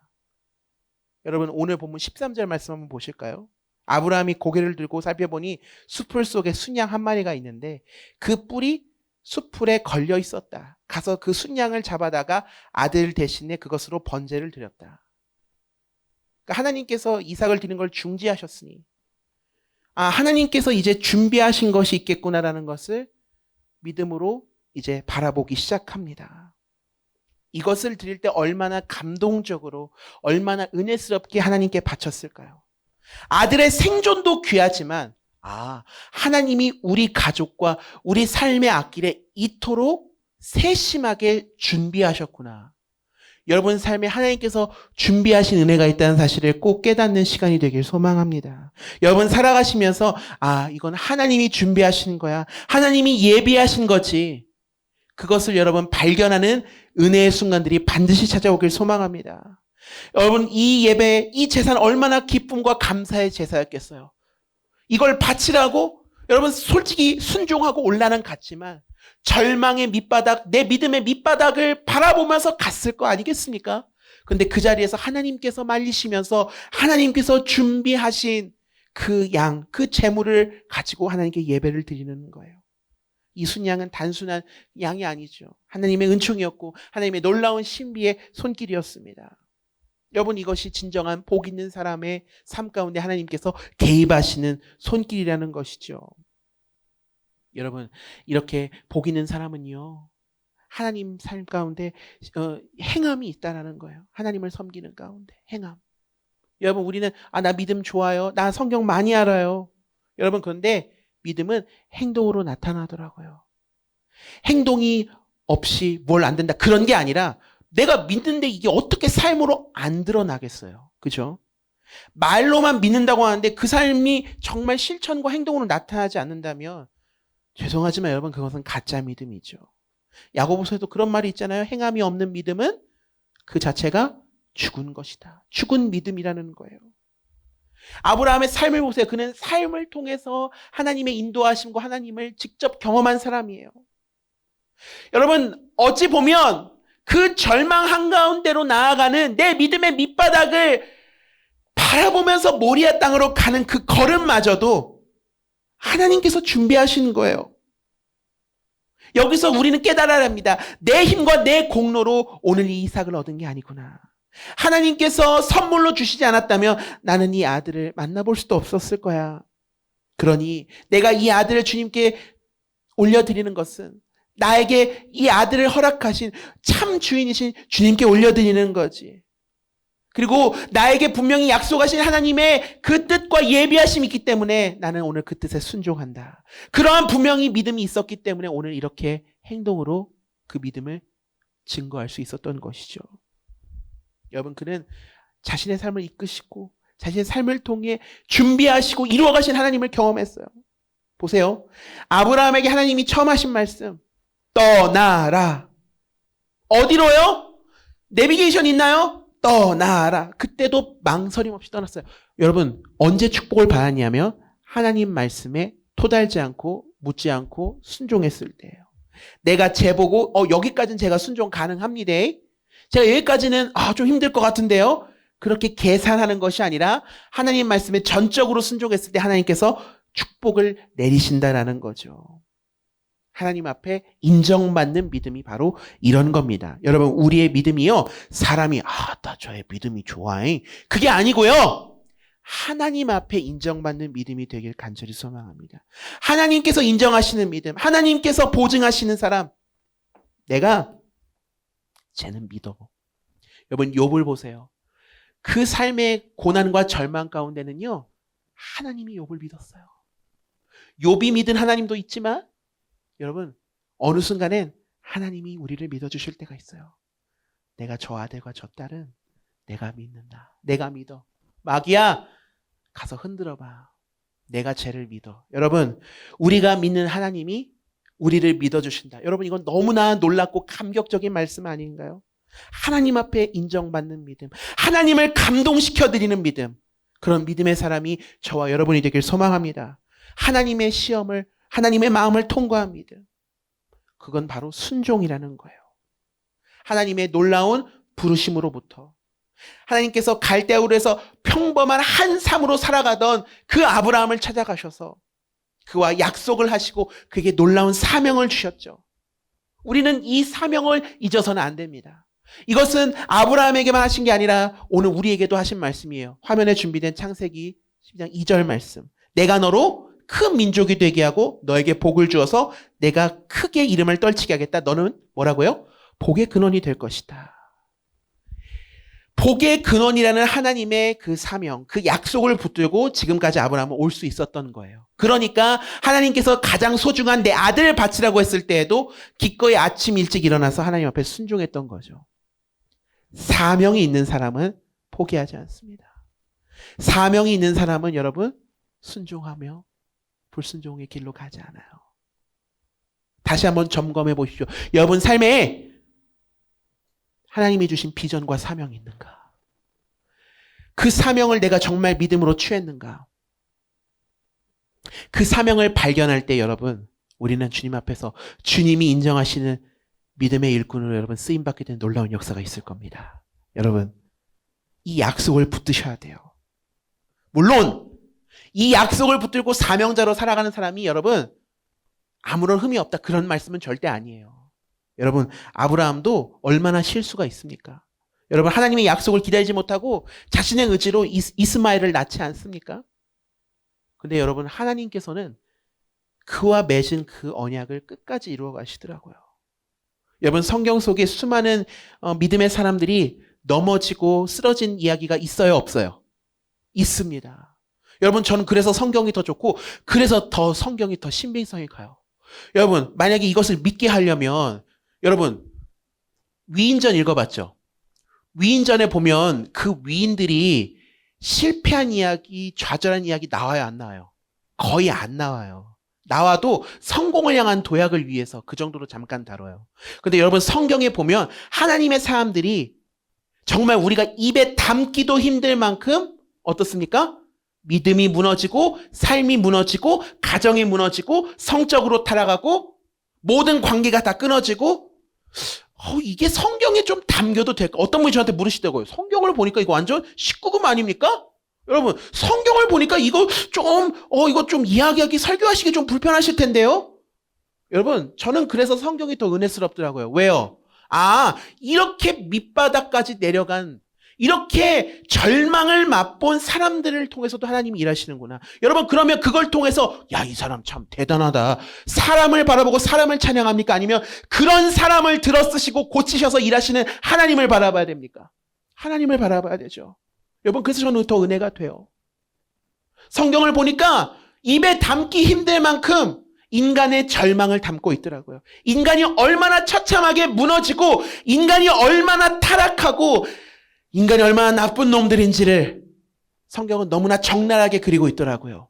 여러분, 오늘 본문 13절 말씀 한번 보실까요? 아브라함이 고개를 들고 살펴보니 숲풀 속에 순양 한 마리가 있는데 그 뿔이 숲풀에 걸려 있었다. 가서 그 순양을 잡아다가 아들 대신에 그것으로 번제를 드렸다. 그러니까 하나님께서 이삭을 드리는 걸 중지하셨으니 하나님께서 이제 준비하신 것이 있겠구나라는 것을 믿음으로 이제 바라보기 시작합니다. 이것을 드릴 때 얼마나 감동적으로, 얼마나 은혜스럽게 하나님께 바쳤을까요? 아들의 생존도 귀하지만 하나님이 우리 가족과 우리 삶의 앞길에 이토록 세심하게 준비하셨구나. 여러분 삶에 하나님께서 준비하신 은혜가 있다는 사실을 꼭 깨닫는 시간이 되길 소망합니다. 여러분 살아가시면서 이건 하나님이 준비하신 거야. 하나님이 예비하신 거지. 그것을 여러분 발견하는 은혜의 순간들이 반드시 찾아오길 소망합니다. 여러분 이 예배, 이 제사는 얼마나 기쁨과 감사의 제사였겠어요. 이걸 바치라고 여러분 솔직히 순종하고 올라는 갔지만 절망의 밑바닥, 내 믿음의 밑바닥을 바라보면서 갔을 거 아니겠습니까? 근데 그 자리에서 하나님께서 말리시면서 하나님께서 준비하신 그 양, 그 제물을 가지고 하나님께 예배를 드리는 거예요. 이 순양은 단순한 양이 아니죠. 하나님의 은총이었고 하나님의 놀라운 신비의 손길이었습니다. 여러분 이것이 진정한 복 있는 사람의 삶 가운데 하나님께서 개입하시는 손길이라는 것이죠. 여러분 이렇게 복 있는 사람은요 하나님 삶 가운데 행함이 있다라는 거예요. 하나님을 섬기는 가운데 행함. 여러분 우리는 나 믿음 좋아요. 나 성경 많이 알아요. 여러분 그런데 믿음은 행동으로 나타나더라고요. 행동이 없이 뭘 안 된다 그런 게 아니라 내가 믿는데 이게 어떻게 삶으로 안 드러나겠어요. 그죠? 말로만 믿는다고 하는데 그 삶이 정말 실천과 행동으로 나타나지 않는다면 죄송하지만 여러분 그것은 가짜 믿음이죠. 야고보서에도 그런 말이 있잖아요. 행함이 없는 믿음은 그 자체가 죽은 것이다. 죽은 믿음이라는 거예요. 아브라함의 삶을 보세요. 그는 삶을 통해서 하나님의 인도하심과 하나님을 직접 경험한 사람이에요. 여러분, 어찌 보면 그 절망 한가운데로 나아가는 내 믿음의 밑바닥을 바라보면서 모리아 땅으로 가는 그 걸음마저도 하나님께서 준비하신 거예요. 여기서 우리는 깨달아야 합니다. 내 힘과 내 공로로 오늘 이 이삭을 얻은 게 아니구나. 하나님께서 선물로 주시지 않았다면 나는 이 아들을 만나볼 수도 없었을 거야. 그러니 내가 이 아들을 주님께 올려드리는 것은 나에게 이 아들을 허락하신 참 주인이신 주님께 올려드리는 거지. 그리고 나에게 분명히 약속하신 하나님의 그 뜻과 예비하심이 있기 때문에 나는 오늘 그 뜻에 순종한다. 그러한 분명히 믿음이 있었기 때문에 오늘 이렇게 행동으로 그 믿음을 증거할 수 있었던 것이죠. 여러분, 그는 자신의 삶을 이끄시고 자신의 삶을 통해 준비하시고 이루어가신 하나님을 경험했어요. 보세요. 아브라함에게 하나님이 처음 하신 말씀, 떠나라. 어디로요? 내비게이션 있나요? 떠나라. 그때도 망설임 없이 떠났어요. 여러분, 언제 축복을 받았냐면 하나님 말씀에 토달지 않고 묻지 않고 순종했을 때예요. 내가 재보고 여기까지는 제가 순종 가능합니다. 제가 여기까지는 좀 힘들 것 같은데요. 그렇게 계산하는 것이 아니라 하나님 말씀에 전적으로 순종했을 때 하나님께서 축복을 내리신다라는 거죠. 하나님 앞에 인정받는 믿음이 바로 이런 겁니다. 여러분, 우리의 믿음이요, 사람이 나 저의 믿음이 좋아, 그게 아니고요, 하나님 앞에 인정받는 믿음이 되길 간절히 소망합니다. 하나님께서 인정하시는 믿음, 하나님께서 보증하시는 사람, 내가 쟤는 믿어. 여러분, 욥을 보세요. 그 삶의 고난과 절망 가운데는요, 하나님이 욥을 믿었어요. 욥이 믿은 하나님도 있지만 여러분, 어느 순간엔 하나님이 우리를 믿어주실 때가 있어요. 내가 저 아들과 저 딸은 내가 믿는다. 내가 믿어. 마귀야, 가서 흔들어봐. 내가 쟤를 믿어. 여러분, 우리가 믿는 하나님이 우리를 믿어주신다. 여러분, 이건 너무나 놀랍고 감격적인 말씀 아닌가요? 하나님 앞에 인정받는 믿음, 하나님을 감동시켜드리는 믿음, 그런 믿음의 사람이 저와 여러분이 되길 소망합니다. 하나님의 시험을, 하나님의 마음을 통과한 믿음, 그건 바로 순종이라는 거예요. 하나님의 놀라운 부르심으로부터 하나님께서 갈대아우르에서 평범한 한 삶으로 살아가던 그 아브라함을 찾아가셔서 그와 약속을 하시고 그에게 놀라운 사명을 주셨죠. 우리는 이 사명을 잊어서는 안 됩니다. 이것은 아브라함에게만 하신 게 아니라 오늘 우리에게도 하신 말씀이에요. 화면에 준비된 창세기 12장 2절 말씀. 내가 너로 큰 민족이 되게 하고 너에게 복을 주어서 내가 크게 이름을 떨치게 하겠다. 너는 뭐라고요? 복의 근원이 될 것이다. 복의 근원이라는 하나님의 그 사명, 그 약속을 붙들고 지금까지 아브라함은 올 수 있었던 거예요. 그러니까 하나님께서 가장 소중한 내 아들을 바치라고 했을 때에도 기꺼이 아침 일찍 일어나서 하나님 앞에 순종했던 거죠. 사명이 있는 사람은 포기하지 않습니다. 사명이 있는 사람은 여러분 순종하며 불순종의 길로 가지 않아요. 다시 한번 점검해 보십시오. 여러분 삶에 하나님이 주신 비전과 사명이 있는가? 그 사명을 내가 정말 믿음으로 취했는가? 그 사명을 발견할 때 여러분, 우리는 주님 앞에서 주님이 인정하시는 믿음의 일꾼으로 여러분 쓰임받게 되는 놀라운 역사가 있을 겁니다. 여러분, 이 약속을 붙드셔야 돼요. 물론 이 약속을 붙들고 사명자로 살아가는 사람이 여러분 아무런 흠이 없다, 그런 말씀은 절대 아니에요. 여러분, 아브라함도 얼마나 실수가 있습니까? 여러분, 하나님의 약속을 기다리지 못하고 자신의 의지로 이스마엘을 낳지 않습니까? 근데 여러분, 하나님께서는 그와 맺은 그 언약을 끝까지 이루어 가시더라고요. 여러분, 성경 속에 수많은 믿음의 사람들이 넘어지고 쓰러진 이야기가 있어요, 없어요? 있습니다. 여러분, 저는 그래서 성경이 더 좋고 그래서 더 성경이 더 신빙성이 가요. 여러분, 만약에 이것을 믿게 하려면 여러분 위인전 읽어봤죠? 위인전에 보면 그 위인들이 실패한 이야기, 좌절한 이야기 나와요, 안 나와요? 거의 안 나와요. 나와도 성공을 향한 도약을 위해서 그 정도로 잠깐 다뤄요. 근데 여러분, 성경에 보면 하나님의 사람들이 정말 우리가 입에 담기도 힘들 만큼 어떻습니까? 믿음이 무너지고 삶이 무너지고 가정이 무너지고 성적으로 타락하고 모든 관계가 다 끊어지고 이게 성경에 좀 담겨도 될까? 어떤 분이 저한테 물으시더라고요. 성경을 보니까 이거 완전 19금 아닙니까? 여러분 성경을 보니까 이거 좀 이야기하기 설교하시기 좀 불편하실 텐데요. 여러분 저는 그래서 성경이 더 은혜스럽더라고요. 왜요? 이렇게 밑바닥까지 내려간 이렇게 절망을 맛본 사람들을 통해서도 하나님이 일하시는구나. 여러분 그러면 그걸 통해서 이 사람 참 대단하다. 사람을 바라보고 사람을 찬양합니까? 아니면 그런 사람을 들어쓰시고 고치셔서 일하시는 하나님을 바라봐야 됩니까? 하나님을 바라봐야 되죠. 여러분 그래서 저는 더 은혜가 돼요. 성경을 보니까 입에 담기 힘들 만큼 인간의 절망을 담고 있더라고요. 인간이 얼마나 처참하게 무너지고 인간이 얼마나 타락하고 인간이 얼마나 나쁜 놈들인지를 성경은 너무나 적나라하게 그리고 있더라고요.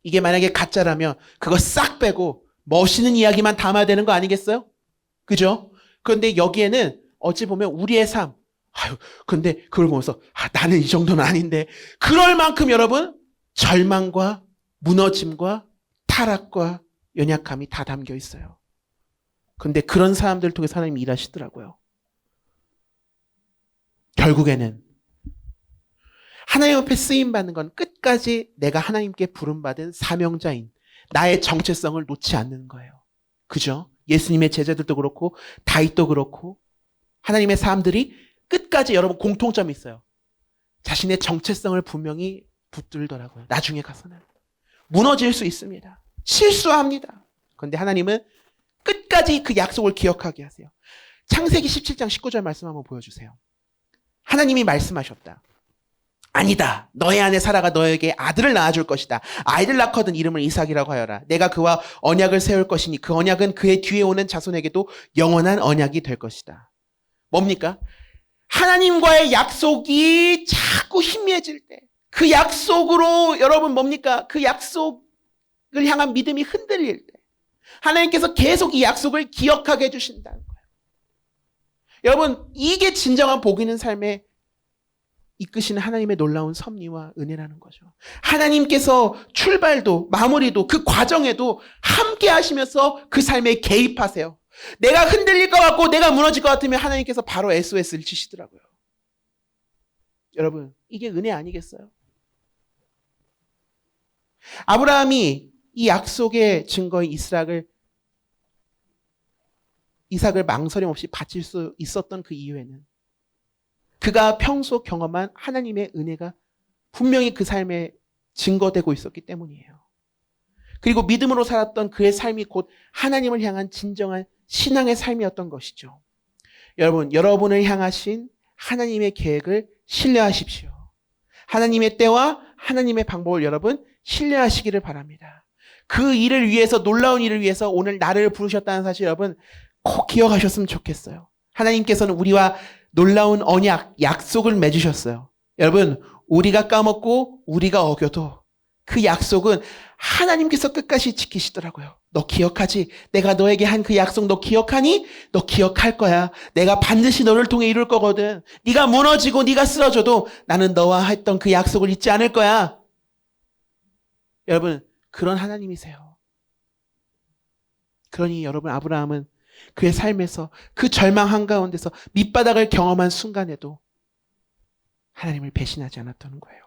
이게 만약에 가짜라면 그거 싹 빼고 멋있는 이야기만 담아야 되는 거 아니겠어요? 그죠? 그런데 여기에는 어찌 보면 우리의 삶, 근데 그걸 보면서 나는 이 정도는 아닌데 그럴 만큼 여러분 절망과 무너짐과 타락과 연약함이 다 담겨 있어요. 근데 그런 사람들을 통해서 하나님이 일하시더라고요. 결국에는 하나님 앞에 쓰임받는 건 끝까지 내가 하나님께 부름받은 사명자인 나의 정체성을 놓지 않는 거예요. 그죠? 예수님의 제자들도 그렇고 다윗도 그렇고 하나님의 사람들이 끝까지 여러분 공통점이 있어요. 자신의 정체성을 분명히 붙들더라고요. 나중에 가서는 무너질 수 있습니다. 실수합니다. 그런데 하나님은 끝까지 그 약속을 기억하게 하세요. 창세기 17장 19절 말씀 한번 보여주세요. 하나님이 말씀하셨다. 아니다. 너의 아내 사라가 너에게 아들을 낳아줄 것이다. 아이를 낳거든 이름을 이삭이라고 하여라. 내가 그와 언약을 세울 것이니 그 언약은 그의 뒤에 오는 자손에게도 영원한 언약이 될 것이다. 뭡니까? 하나님과의 약속이 자꾸 희미해질 때, 그 약속으로 여러분 뭡니까? 그 약속을 향한 믿음이 흔들릴 때 하나님께서 계속 이 약속을 기억하게 해주신다는 거예요. 여러분 이게 진정한 복 있는 삶에 이끄시는 하나님의 놀라운 섭리와 은혜라는 거죠. 하나님께서 출발도 마무리도 그 과정에도 함께 하시면서 그 삶에 개입하세요. 내가 흔들릴 것 같고 내가 무너질 것 같으면 하나님께서 바로 SOS를 치시더라고요. 여러분 이게 은혜 아니겠어요? 아브라함이 이 약속의 증거인 이삭을 망설임 없이 바칠 수 있었던 그 이유에는 그가 평소 경험한 하나님의 은혜가 분명히 그 삶에 증거되고 있었기 때문이에요. 그리고 믿음으로 살았던 그의 삶이 곧 하나님을 향한 진정한 신앙의 삶이었던 것이죠. 여러분, 여러분을 향하신 하나님의 계획을 신뢰하십시오. 하나님의 때와 하나님의 방법을 여러분 신뢰하시기를 바랍니다. 그 일을 위해서, 놀라운 일을 위해서 오늘 나를 부르셨다는 사실 여러분 꼭 기억하셨으면 좋겠어요. 하나님께서는 우리와 놀라운 언약, 약속을 맺으셨어요. 여러분, 우리가 까먹고 우리가 어겨도 그 약속은 하나님께서 끝까지 지키시더라고요. 너 기억하지? 내가 너에게 한 그 약속 너 기억하니? 너 기억할 거야. 내가 반드시 너를 통해 이룰 거거든. 네가 무너지고 네가 쓰러져도 나는 너와 했던 그 약속을 잊지 않을 거야. 여러분, 그런 하나님이세요. 그러니 여러분, 아브라함은 그의 삶에서 그 절망 한가운데서 밑바닥을 경험한 순간에도 하나님을 배신하지 않았다는 거예요.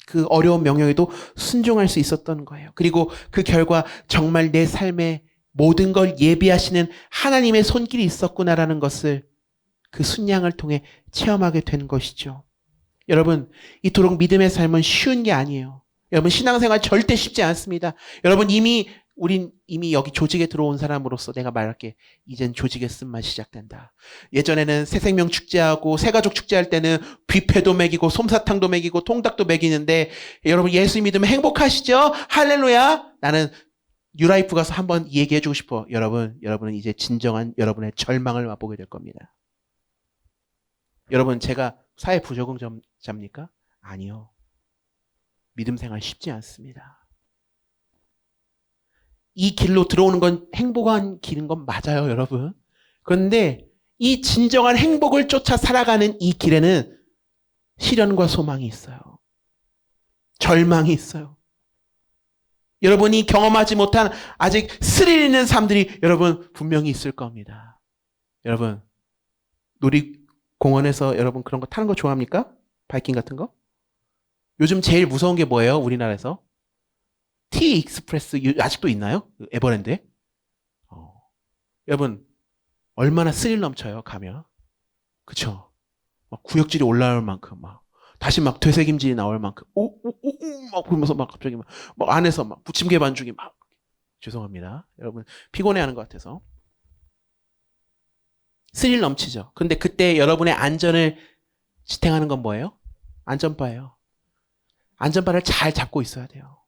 그 어려운 명령에도 순종할 수 있었던 거예요. 그리고 그 결과 정말 내 삶에 모든 걸 예비하시는 하나님의 손길이 있었구나라는 것을 그 순양을 통해 체험하게 된 것이죠. 여러분, 이토록 믿음의 삶은 쉬운 게 아니에요. 여러분, 신앙생활 절대 쉽지 않습니다. 여러분, 우린 이미 여기 조직에 들어온 사람으로서 내가 말할게. 이젠 조직의 쓴맛이 시작된다. 예전에는 새생명 축제하고 새가족 축제할 때는 뷔페도 먹이고 솜사탕도 먹이고 통닭도 먹이는데 여러분 예수 믿으면 행복하시죠? 할렐루야. 나는 뉴라이프 가서 한번 얘기해주고 싶어. 여러분은 이제 진정한 여러분의 절망을 맛보게 될 겁니다. 여러분, 제가 사회 부적응자입니까? 아니요. 믿음 생활 쉽지 않습니다. 이 길로 들어오는 건 행복한 길인 건 맞아요, 여러분. 그런데 이 진정한 행복을 쫓아 살아가는 이 길에는 시련과 소망이 있어요. 절망이 있어요. 여러분이 경험하지 못한 아직 스릴 있는 삶들이 여러분 분명히 있을 겁니다. 여러분 놀이공원에서 여러분 그런 거 타는 거 좋아합니까? 바이킹 같은 거? 요즘 제일 무서운 게 뭐예요? 우리나라에서? T 익스프레스 아직도 있나요? 에버랜드에? 여러분 얼마나 스릴 넘쳐요 가면. 그쵸? 막 구역질이 올라올 만큼 막 다시 막 되새김질이 나올 만큼 오오오오 막 그러면서 막 갑자기 막 안에서 막 부침개 반죽이 막 죄송합니다. 여러분 피곤해하는 것 같아서 스릴 넘치죠. 근데 그때 여러분의 안전을 지탱하는 건 뭐예요? 안전바예요. 안전바를 잘 잡고 있어야 돼요.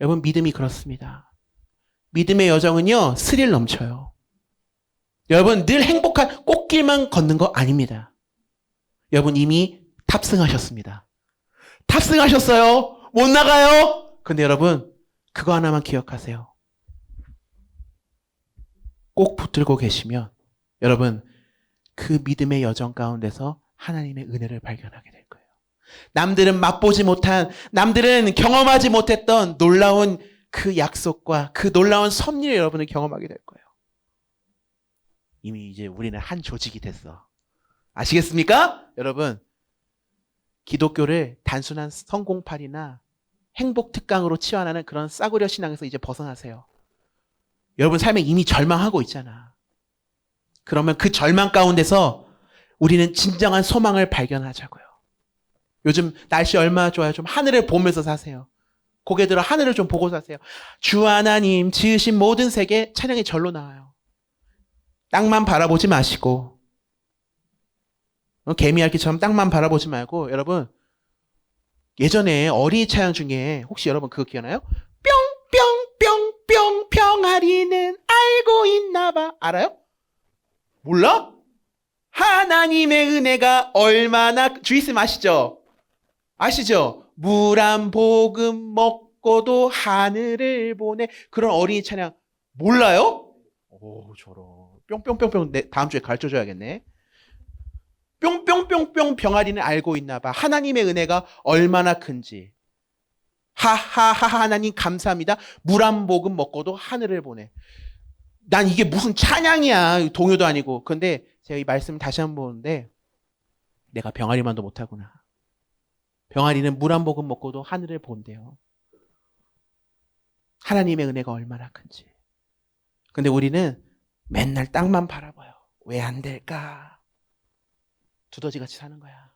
여러분 믿음이 그렇습니다. 믿음의 여정은요 스릴 넘쳐요. 여러분 늘 행복한 꽃길만 걷는 거 아닙니다. 여러분 이미 탑승하셨습니다. 탑승하셨어요. 못 나가요. 근데 여러분 그거 하나만 기억하세요. 꼭 붙들고 계시면 여러분 그 믿음의 여정 가운데서 하나님의 은혜를 발견하게 될 거예요. 남들은 맛보지 못한, 남들은 경험하지 못했던 놀라운 그 약속과 그 놀라운 섭리를 여러분은 경험하게 될 거예요. 이미 이제 우리는 한 조직이 됐어. 아시겠습니까? 여러분 기독교를 단순한 성공팔이나 행복 특강으로 치환하는 그런 싸구려 신앙에서 이제 벗어나세요. 여러분 삶에 이미 절망하고 있잖아. 그러면 그 절망 가운데서 우리는 진정한 소망을 발견하자고요. 요즘 날씨 얼마나 좋아요. 좀 하늘을 보면서 사세요. 고개 들어 하늘을 좀 보고 사세요. 주 하나님 지으신 모든 세계 찬양이 절로 나와요. 땅만 바라보지 마시고 개미핥기처럼 땅만 바라보지 말고 여러분 예전에 어린이 찬양 중에 혹시 여러분 그거 기억나요? 뿅뿅뿅뿅 병아리는 알고 있나봐. 알아요? 몰라? 하나님의 은혜가 얼마나 주이씀 아시죠? 아시죠? 물 한 모금 먹고도 하늘을 보내. 그런 어린이 찬양 몰라요? 오 저런 뿅뿅뿅뿅 다음 주에 가르쳐줘야겠네. 뿅뿅뿅뿅 병아리는 알고 있나 봐. 하나님의 은혜가 얼마나 큰지. 하하하 하나님 감사합니다. 물 한 모금 먹고도 하늘을 보내. 난 이게 무슨 찬양이야. 동요도 아니고. 근데 제가 이 말씀 다시 한번 보는데 내가 병아리만도 못하구나. 병아리는 물 한 모금 먹고도 하늘을 본대요. 하나님의 은혜가 얼마나 큰지. 근데 우리는 맨날 땅만 바라봐요. 왜 안 될까? 두더지같이 사는 거야.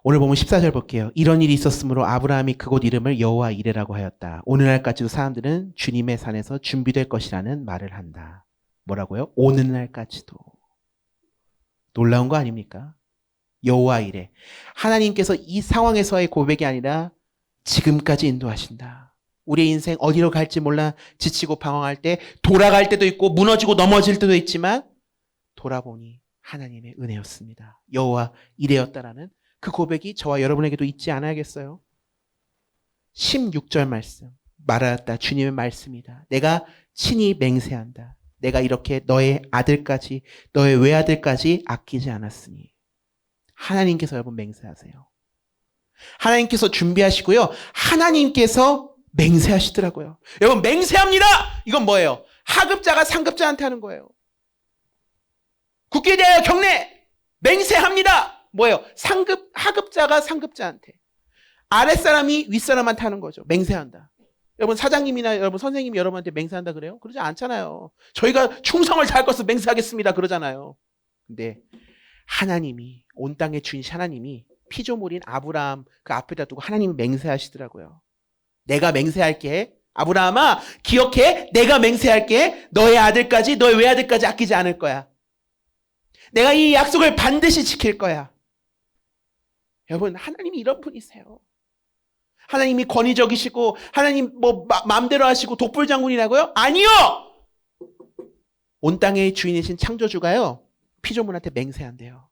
오늘 보면 14절 볼게요. 이런 일이 있었으므로 아브라함이 그곳 이름을 여호와 이레라고 하였다. 오늘날까지도 사람들은 주님의 산에서 준비될 것이라는 말을 한다. 뭐라고요? 오늘날까지도. 놀라운 거 아닙니까? 여호와 이레. 하나님께서 이 상황에서의 고백이 아니라 지금까지 인도하신다. 우리의 인생 어디로 갈지 몰라 지치고 방황할 때 돌아갈 때도 있고 무너지고 넘어질 때도 있지만 돌아보니 하나님의 은혜였습니다. 여호와 이레였다라는 그 고백이 저와 여러분에게도 있지 않아야겠어요? 16절 말씀 말하였다. 주님의 말씀이다. 내가 친히 맹세한다. 내가 이렇게 너의 아들까지 너의 외아들까지 아끼지 않았으니. 하나님께서 여러분 맹세하세요. 하나님께서 준비하시고요. 하나님께서 맹세하시더라고요. 여러분 맹세합니다. 이건 뭐예요? 하급자가 상급자한테 하는 거예요. 굳게 대하여 경례 맹세합니다. 뭐예요? 하급자가 상급자한테, 아랫사람이 윗사람한테 하는 거죠. 맹세한다. 여러분 사장님이나 여러분 선생님이 여러분한테 맹세한다 그래요? 그러지 않잖아요. 저희가 충성을 다할 것을 맹세하겠습니다 그러잖아요. 근데 하나님이, 온 땅의 주인이신 하나님이 피조물인 아브라함 그 앞에다 두고 하나님이 맹세하시더라고요. 내가 맹세할게. 아브라함아 기억해. 내가 맹세할게. 너의 아들까지 너의 외아들까지 아끼지 않을 거야. 내가 이 약속을 반드시 지킬 거야. 여러분 하나님이 이런 분이세요. 하나님이 권위적이시고 하나님 뭐 마음대로 하시고 독불장군이라고요? 아니요. 온 땅의 주인이신 창조주가요 피조물한테 맹세한대요.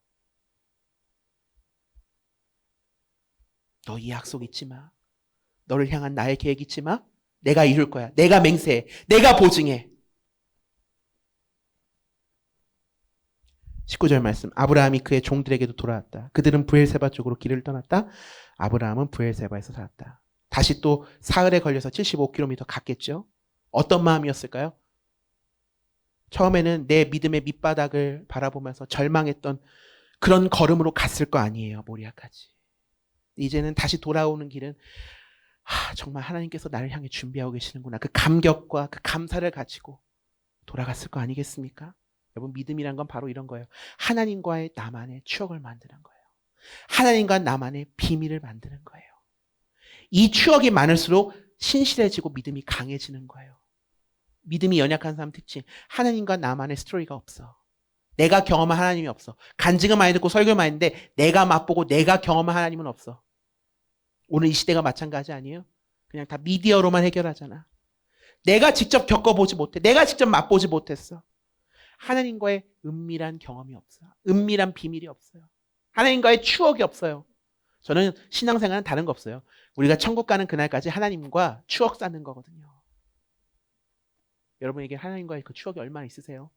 너 이 약속 잊지 마. 너를 향한 나의 계획 잊지 마. 내가 이룰 거야. 내가 맹세해. 내가 보증해. 19절 말씀. 아브라함이 그의 종들에게도 돌아왔다. 그들은 브엘세바 쪽으로 길을 떠났다. 아브라함은 브엘세바에서 살았다. 다시 또 사흘에 걸려서 75km 갔겠죠. 어떤 마음이었을까요? 처음에는 내 믿음의 밑바닥을 바라보면서 절망했던 그런 걸음으로 갔을 거 아니에요. 모리아까지. 이제는 다시 돌아오는 길은 정말 하나님께서 나를 향해 준비하고 계시는구나. 그 감격과 그 감사를 가지고 돌아갔을 거 아니겠습니까? 여러분, 믿음이란 건 바로 이런 거예요. 하나님과의 나만의 추억을 만드는 거예요. 하나님과 나만의 비밀을 만드는 거예요. 이 추억이 많을수록 신실해지고 믿음이 강해지는 거예요. 믿음이 연약한 사람 특징, 하나님과 나만의 스토리가 없어. 내가 경험한 하나님이 없어. 간증을 많이 듣고 설교를 많이 했는데 내가 맛보고 내가 경험한 하나님은 없어. 오늘 이 시대가 마찬가지 아니에요? 그냥 다 미디어로만 해결하잖아. 내가 직접 겪어보지 못해. 내가 직접 맛보지 못했어. 하나님과의 은밀한 경험이 없어. 은밀한 비밀이 없어요. 하나님과의 추억이 없어요. 저는 신앙생활은 다른 거 없어요. 우리가 천국 가는 그날까지 하나님과 추억 쌓는 거거든요. 여러분에게 하나님과의 그 추억이 얼마나 있으세요?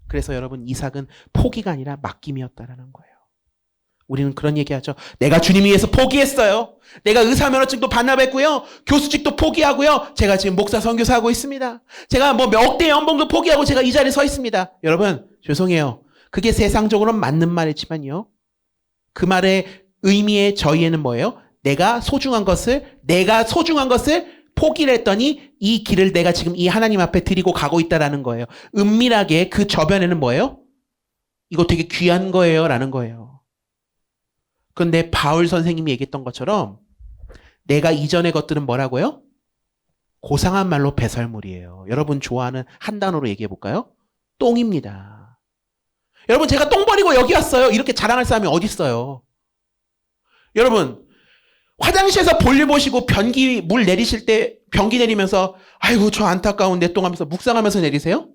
그래서 여러분, 이삭은 포기가 아니라 맡김이었다라는 거예요. 우리는 그런 얘기하죠. 내가 주님 위해서 포기했어요. 내가 의사면허증도 반납했고요. 교수직도 포기하고요. 제가 지금 목사 선교사 하고 있습니다. 제가 뭐 몇 억대 연봉도 포기하고 제가 이 자리에 서 있습니다. 여러분, 죄송해요. 그게 세상적으로는 맞는 말이지만요. 그 말의 의미의 저희에는 뭐예요? 내가 소중한 것을 포기를 했더니 이 길을 내가 지금 이 하나님 앞에 드리고 가고 있다라는 거예요. 은밀하게 그 저변에는 뭐예요? 이거 되게 귀한 거예요 라는 거예요. 그런데 바울 선생님이 얘기했던 것처럼 내가 이전의 것들은 뭐라고요? 고상한 말로 배설물이에요. 여러분 좋아하는 한 단어로 얘기해 볼까요? 똥입니다. 여러분, 제가 똥 버리고 여기 왔어요. 이렇게 자랑할 사람이 어디 있어요? 여러분, 화장실에서 볼일 보시고 물 내리실 때 변기 내리면서 아이고 저 안타까운 내 똥 하면서 묵상하면서 내리세요?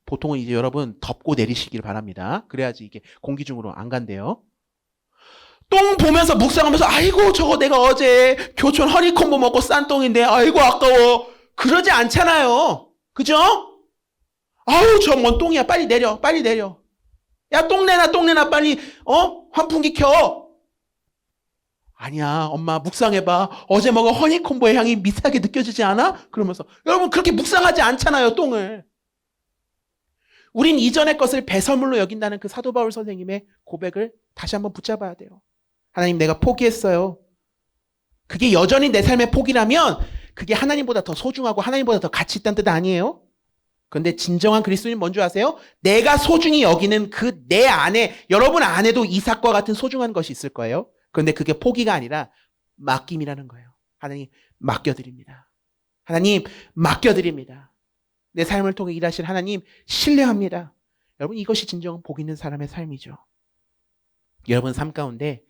보통은 이제 여러분 덮고 내리시길 바랍니다. 그래야지 이게 공기 중으로 안 간대요. 똥 보면서 묵상하면서 아이고 저거 내가 어제 교촌 허니콤보 먹고 싼 똥인데 아이고 아까워. 그러지 않잖아요. 그죠? 아우 저 뭔 똥이야. 빨리 내려. 야 똥 내놔 빨리 환풍기 켜. 아니야 엄마 묵상해봐. 어제 먹은 허니콤보의 향이 미세하게 느껴지지 않아? 그러면서 여러분 그렇게 묵상하지 않잖아요. 똥을. 우린 이전의 것을 배설물로 여긴다는 그 사도 바울 선생님의 고백을 다시 한번 붙잡아야 돼요. 하나님 내가 포기했어요. 그게 여전히 내 삶의 포기라면 그게 하나님보다 더 소중하고 하나님보다 더 가치 있다는 뜻 아니에요? 그런데 진정한 그리스도인 뭔 줄 아세요? 내가 소중히 여기는 그 내 안에, 여러분 안에도 이삭과 같은 소중한 것이 있을 거예요. 그런데 그게 포기가 아니라 맡김이라는 거예요. 하나님 맡겨드립니다. 하나님 맡겨드립니다. 내 삶을 통해 일하실 하나님 신뢰합니다. 여러분 이것이 진정 복 있는 사람의 삶이죠. 여러분 삶 가운데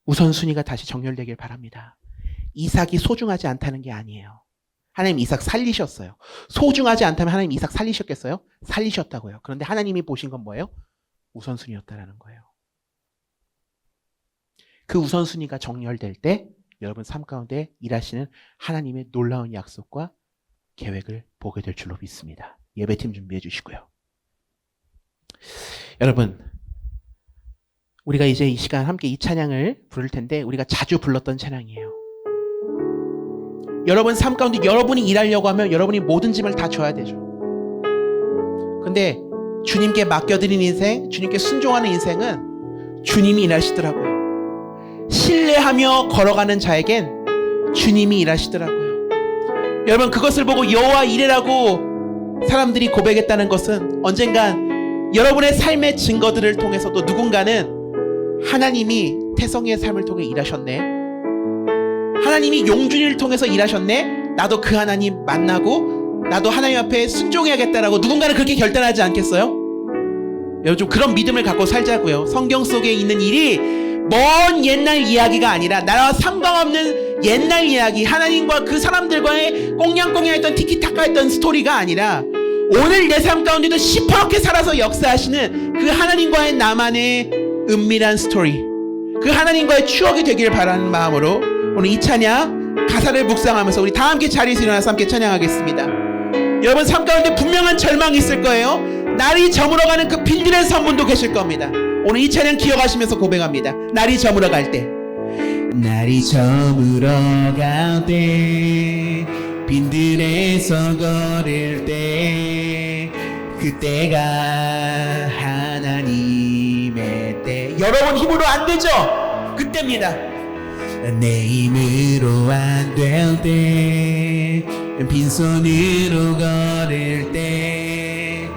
우선순위가 다시 정렬되길 바랍니다. 이삭이 소중하지 않다는 게 아니에요. 하나님 이삭 살리셨어요. 소중하지 않다면 하나님 이삭 살리셨겠어요? 살리셨다고요. 그런데 하나님이 보신 건 뭐예요? 우선순위였다라는 거예요. 그 우선순위가 정렬될 때 여러분 삶 가운데 일하시는 하나님의 놀라운 약속과 계획을 보게 될 줄로 믿습니다. 예배팀 준비해 주시고요. 여러분, 우리가 이제 이 시간 함께 이 찬양을 부를 텐데 우리가 자주 불렀던 찬양이에요. 여러분 삶 가운데 여러분이 일하려고 하면 여러분이 모든 짐을 다 져야 되죠. 근데 주님께 맡겨드린 인생, 주님께 순종하는 인생은 주님이 일하시더라고요. 신뢰하며 걸어가는 자에겐 주님이 일하시더라고요. 여러분 그것을 보고 여호와 이레라고 사람들이 고백했다는 것은 언젠간 여러분의 삶의 증거들을 통해서도 누군가는 하나님이 태성이의 삶을 통해 일하셨네. 하나님이 용준이를 통해서 일하셨네. 나도 그 하나님 만나고 나도 하나님 앞에 순종해야겠다라고 누군가는 그렇게 결단하지 않겠어요? 여러분 좀 그런 믿음을 갖고 살자고요. 성경 속에 있는 일이 먼 옛날 이야기가 아니라 나와 상관없는 옛날 이야기, 하나님과 그 사람들과의 꽁냥꽁냥했던 티키타카했던 스토리가 아니라 오늘 내 삶 가운데도 시퍼렇게 살아서 역사하시는 그 하나님과의 나만의 은밀한 스토리, 그 하나님과의 추억이 되기를 바라는 마음으로 오늘 이 찬양 가사를 묵상하면서 우리 다 함께 자리에서 일어나서 함께 찬양하겠습니다. 여러분 삶 가운데 분명한 절망이 있을 거예요. 날이 저물어가는 그 빈들의 선분도 계실 겁니다. 오늘 이 찬양 기억하시면서 고백합니다. 날이 저물어갈 때, 날이 저물어갈 때, 빈들에서 걸을 때, 그때가 하나님의 때. 여러분 힘으로 안 되죠? 그때입니다. 내 힘으로 안 될 때, 빈손으로 걸을 때,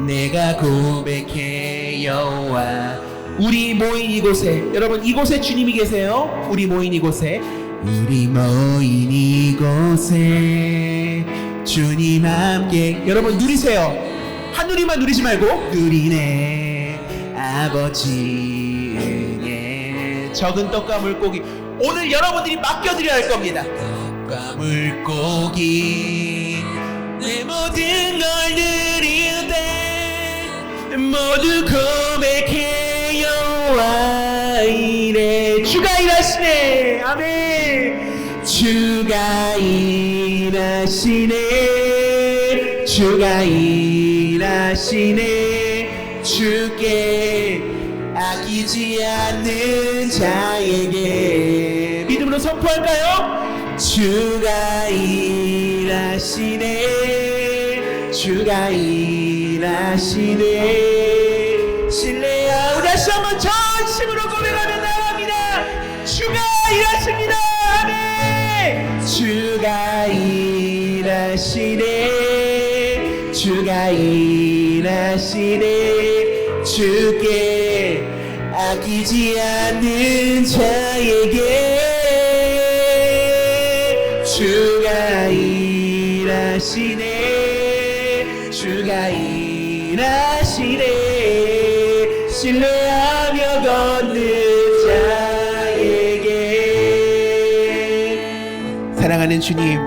내가 고백해 여호와. 우리 모인 이곳에, 여러분 이곳에 주님이 계세요. 우리 모인 이곳에, 우리 모인 이곳에 주님 함께. 여러분 누리세요. 한 누리만 누리지 말고, 누리네 아버지 은혜. 적은 떡과 물고기, 오늘 여러분들이 맡겨드려야 할 겁니다. 떡과 물고기, 내 모든 걸 누릴 때 모두 고백해 여호와 이래. 주가 일하시네. 아멘. 주가 일하시네. 주가 일하시네. 주께 아끼지 않는 자에게. 믿음으로 선포할까요? 주가 일하시네. 주가 일하시네. 신뢰야. 우리 다시 한번 전심으로 고백하며 나갑니다. 주가 일하십니다. 아멘. 주가 일하시네. 주가 일하시네. 주께 아끼지 않는 자에게. 주가 일하시네. 주가 일하시네. 신뢰하며 걷는 자에게. 사랑하는 주님,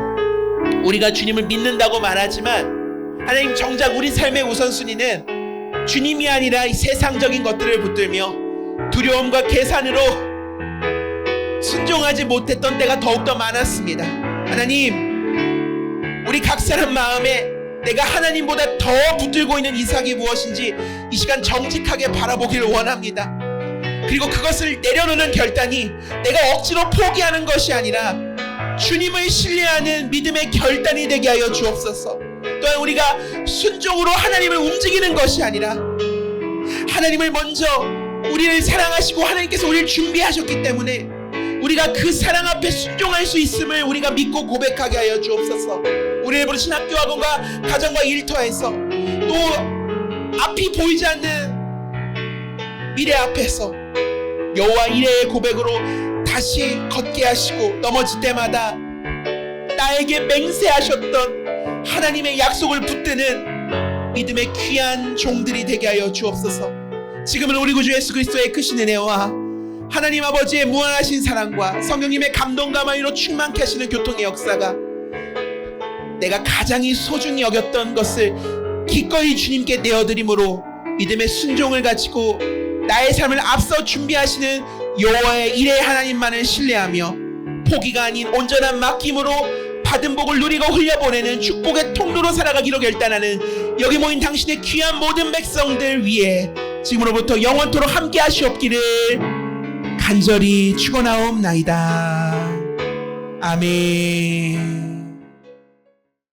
우리가 주님을 믿는다고 말하지만 하나님, 정작 우리 삶의 우선순위는 주님이 아니라 이 세상적인 것들을 붙들며 두려움과 계산으로 순종하지 못했던 때가 더욱더 많았습니다. 하나님, 우리 각 사람 마음에 내가 하나님보다 더 붙들고 있는 이삭이 무엇인지 이 시간 정직하게 바라보기를 원합니다. 그리고 그것을 내려놓는 결단이 내가 억지로 포기하는 것이 아니라 주님을 신뢰하는 믿음의 결단이 되게 하여 주옵소서. 또한 우리가 순종으로 하나님을 움직이는 것이 아니라 하나님을 먼저 우리를 사랑하시고 하나님께서 우리를 준비하셨기 때문에 우리가 그 사랑 앞에 순종할 수 있음을 우리가 믿고 고백하게 하여 주옵소서. 우리를 부르신 학교학원과 가정과 일터에서 또 앞이 보이지 않는 미래 앞에서 여호와 이레의 고백으로 다시 걷게 하시고 넘어질 때마다 나에게 맹세하셨던 하나님의 약속을 붙드는 믿음의 귀한 종들이 되게 하여 주옵소서. 지금은 우리 구주 예수 그리스도의 크신 은혜와 하나님 아버지의 무한하신 사랑과 성령님의 감동과 마음으로 충만케 하시는 교통의 역사가 내가 가장 소중히 여겼던 것을 기꺼이 주님께 내어드림으로 믿음의 순종을 가지고 나의 삶을 앞서 준비하시는 여호와의 이레 하나님만을 신뢰하며 포기가 아닌 온전한 맡김으로 받은 복을 누리고 흘려보내는 축복의 통로로 살아가기로 결단하는 여기 모인 당신의 귀한 모든 백성들 위해 지금으로부터 영원토록 함께 하시옵기를 간절히 축원하옵나이다. 아멘.